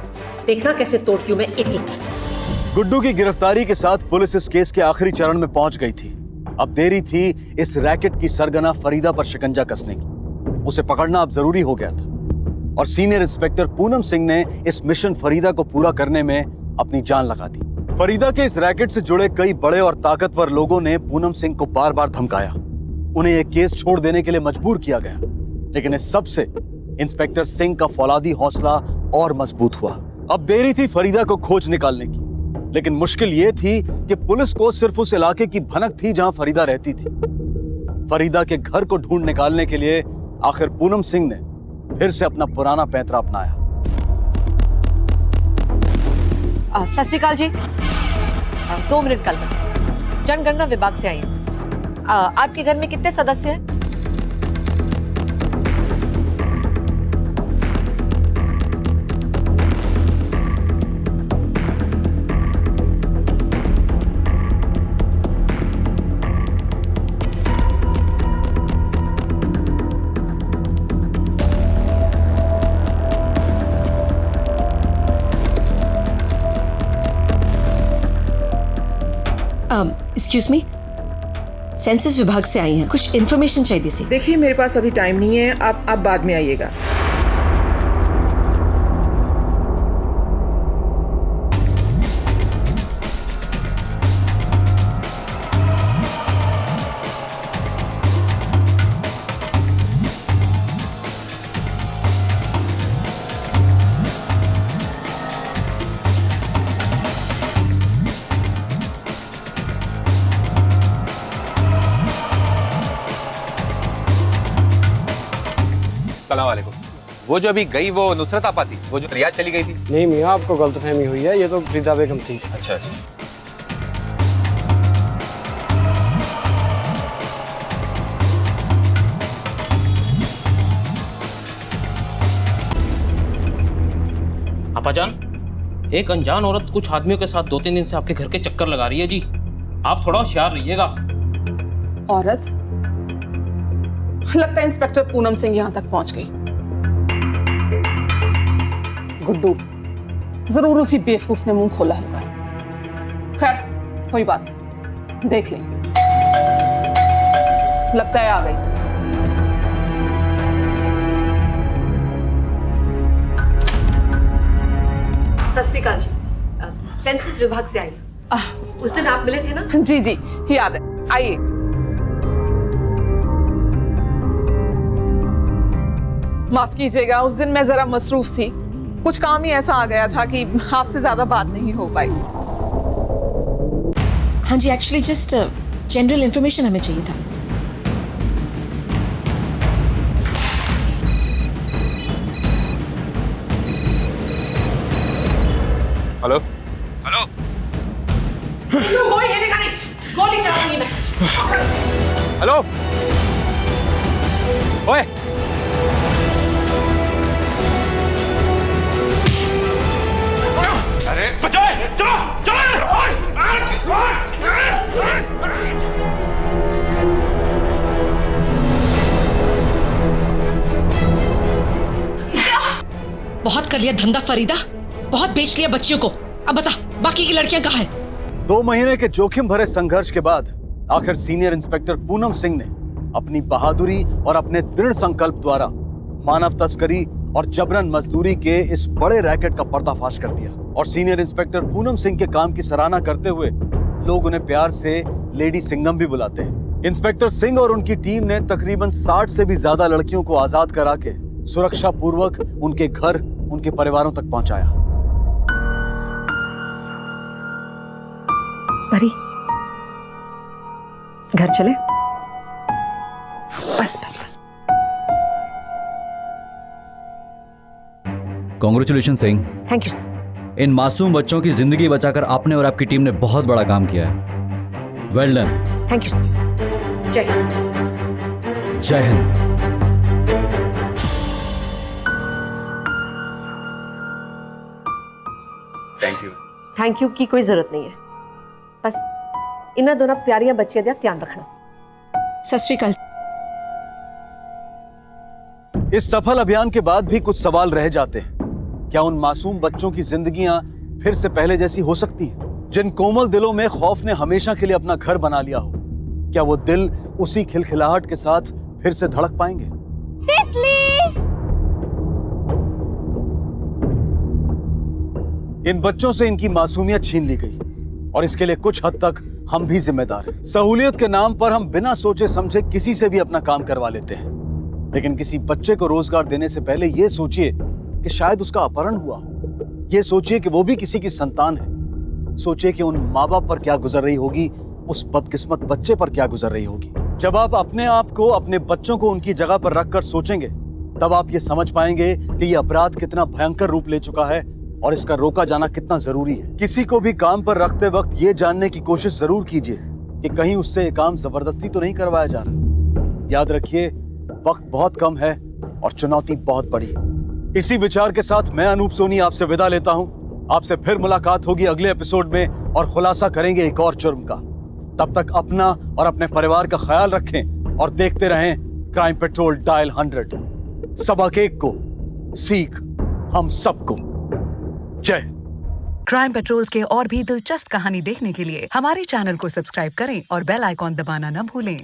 देखना कैसे तोड़ती हूं मैं एक एक। गुड्डू की गिरफ्तारी के साथ पुलिस इस केस के आखिरी चरण में पहुंच गई थी। अब देरी थी इस रैकेट की सरगना फरीदा पर शिकंजा कसने की। उसे पकड़ना अब जरूरी हो गया था, और सीनियर इंस्पेक्टर पूनम सिंह ने इस मिशन फरीदा को पूरा करने में अपनी जान लगा दी। फरीदा के इस रैकेट से जुड़े कई बड़े और ताकतवर लोगों ने पूनम सिंह को बार बार धमकाया, उन्हें यह केस छोड़ देने के लिए मजबूर किया गया। लेकिन इस सब से इंस्पेक्टर सिंह का फौलादी हौसला और मजबूत हुआ। अब देरी थी फरीदा को खोज निकालने की, लेकिन मुश्किल यह थी कि पुलिस को सिर्फ उस इलाके की भनक थी जहां फरीदा रहती थी। फरीदा के घर को ढूंढ निकालने के लिए आखिर पूनम सिंह ने फिर से अपना पुराना पैंतरा अपनाया। सत श्री अकाल जी, 2 मिनट कल जनगणना विभाग से आई हूँ। आपके घर में कितने सदस्य हैं? एक्सक्यूज मी, सेंसस विभाग से आई हैं, कुछ इन्फॉर्मेशन चाहिए थी। देखिए मेरे पास अभी टाइम नहीं है, आप बाद में आइएगा। सलामवालेकुम। वो जो अभी गई वो नुसरत आपा थी, वो जो रियाद चली गई थी? नहीं मियाँ, आपको गलतफहमी हुई है, ये तो फरीदा बेगम थी। अच्छा अच्छा। अपाजान, एक अनजान औरत कुछ आदमियों के साथ 2-3 दिन से आपके घर के चक्कर लगा रही है जी, आप थोड़ा होशियार रहिएगा। औरत? लगता है इंस्पेक्टर पूनम सिंह यहाँ तक पहुंच गई। गुड्डू, जरूर उसी बेवकूफ ने मुंह खोला होगा। खैर कोई बात नहीं, देख लेंगे। लगता है आ गई। सत श्री अकाल जी, सेंसस विभाग से आई हूँ। उस दिन आप मिले थे ना? जी जी याद है, आइए। माफ कीजिएगा, उस दिन मैं जरा मसरूफ थी, कुछ काम ही ऐसा आ गया था कि आपसे ज्यादा बात नहीं हो पाई। हाँ जी, एक्चुअली जस्ट जनरल इन्फॉर्मेशन हमें चाहिए था। हेलो हेलो कोई हिलेगा नहीं, गोली चलाऊंगी मैं। हेलो ओए अरे बचाओ, चलो बहुत कर लिया धंधा फरीदा, बहुत बेच लिया बच्चियों को। अब बता बाकी की लड़कियां कहाँ हैं? 2 महीने के जोखिम भरे संघर्ष के बाद आखिर सीनियर इंस्पेक्टर पूनम सिंह ने अपनी बहादुरी और अपने दृढ़ संकल्प द्वारा मानव तस्करी और जबरन मजदूरी के इस बड़े रैकेट का पर्दाफाश कर दिया। और सीनियर इंस्पेक्टर पूनम सिंह के काम की सराहना करते हुए लोग उन्हें प्यार से लेडी सिंघम भी बुलाते हैं। इंस्पेक्टर सिंह और उनकी टीम ने तकरीबन 60 से भी ज्यादा लड़कियों को आजाद करा के सुरक्षा पूर्वक उनके घर, उनके परिवारों तक पहुंचाया। परी, घर चले? बस बस बस। Congratulation Singh. Thank you sir. इन मासूम बच्चों की जिंदगी बचाकर आपने और आपकी टीम ने बहुत बड़ा काम किया है। Well done. Thank you sir. जय हिंद। जय हिंद। थैंक यू की कोई जरूरत नहीं है, बस इन्हें दोनों प्यारियां बच्चियां दा ध्यान रखना। सत श्री अकाल। इस सफल अभियान के बाद भी कुछ सवाल रह जाते हैं। क्या उन मासूम बच्चों की जिंदगियां फिर से पहले जैसी हो सकती हैं? जिन कोमल दिलों में खौफ ने हमेशा के लिए अपना घर बना लिया हो, क्या वो दिल उसी खिलखिलाहट के साथ फिर से धड़क पाएंगे? इन बच्चों से इनकी मासूमियत छीन ली गई और इसके लिए कुछ हद तक हम भी जिम्मेदार हैं। सहूलियत के नाम पर हम बिना सोचे समझे किसी से भी अपना काम करवा लेते हैं, लेकिन किसी बच्चे को रोजगार देने से पहले यह सोचिए कि शायद उसका अपहरण हुआ। यह सोचिए कि वो भी किसी की संतान है। सोचिए कि उन माँ बाप पर क्या गुजर रही होगी, उस बदकिस्मत बच्चे पर क्या गुजर रही होगी। जब आप अपने आप को, अपने बच्चों को उनकी जगह पर रखकर सोचेंगे, तब आप ये समझ पाएंगे कि यह अपराध कितना भयंकर रूप ले चुका है और इसका रोका जाना कितना जरूरी है। किसी को भी काम पर रखते वक्त ये जानने की कोशिश जरूर कीजिए कि कहीं उससे ये काम जबरदस्ती तो नहीं करवाया जा रहा। याद रखिए, वक्त बहुत कम है और चुनौती बहुत बड़ी है। इसी विचार के साथ मैं अनूप सोनी आपसे विदा लेता हूं। आपसे फिर मुलाकात होगी अगले एपिसोड में और खुलासा करेंगे एक और जुर्म का। तब तक अपना और अपने परिवार का ख्याल रखें और देखते रहें क्राइम पेट्रोल डायल 100। सबक एक को, सीख हम सबको। जय। क्राइम पेट्रोल्स के और भी दिलचस्प कहानी देखने के लिए हमारे चैनल को सब्सक्राइब करें और बेल आइकॉन दबाना न भूलें।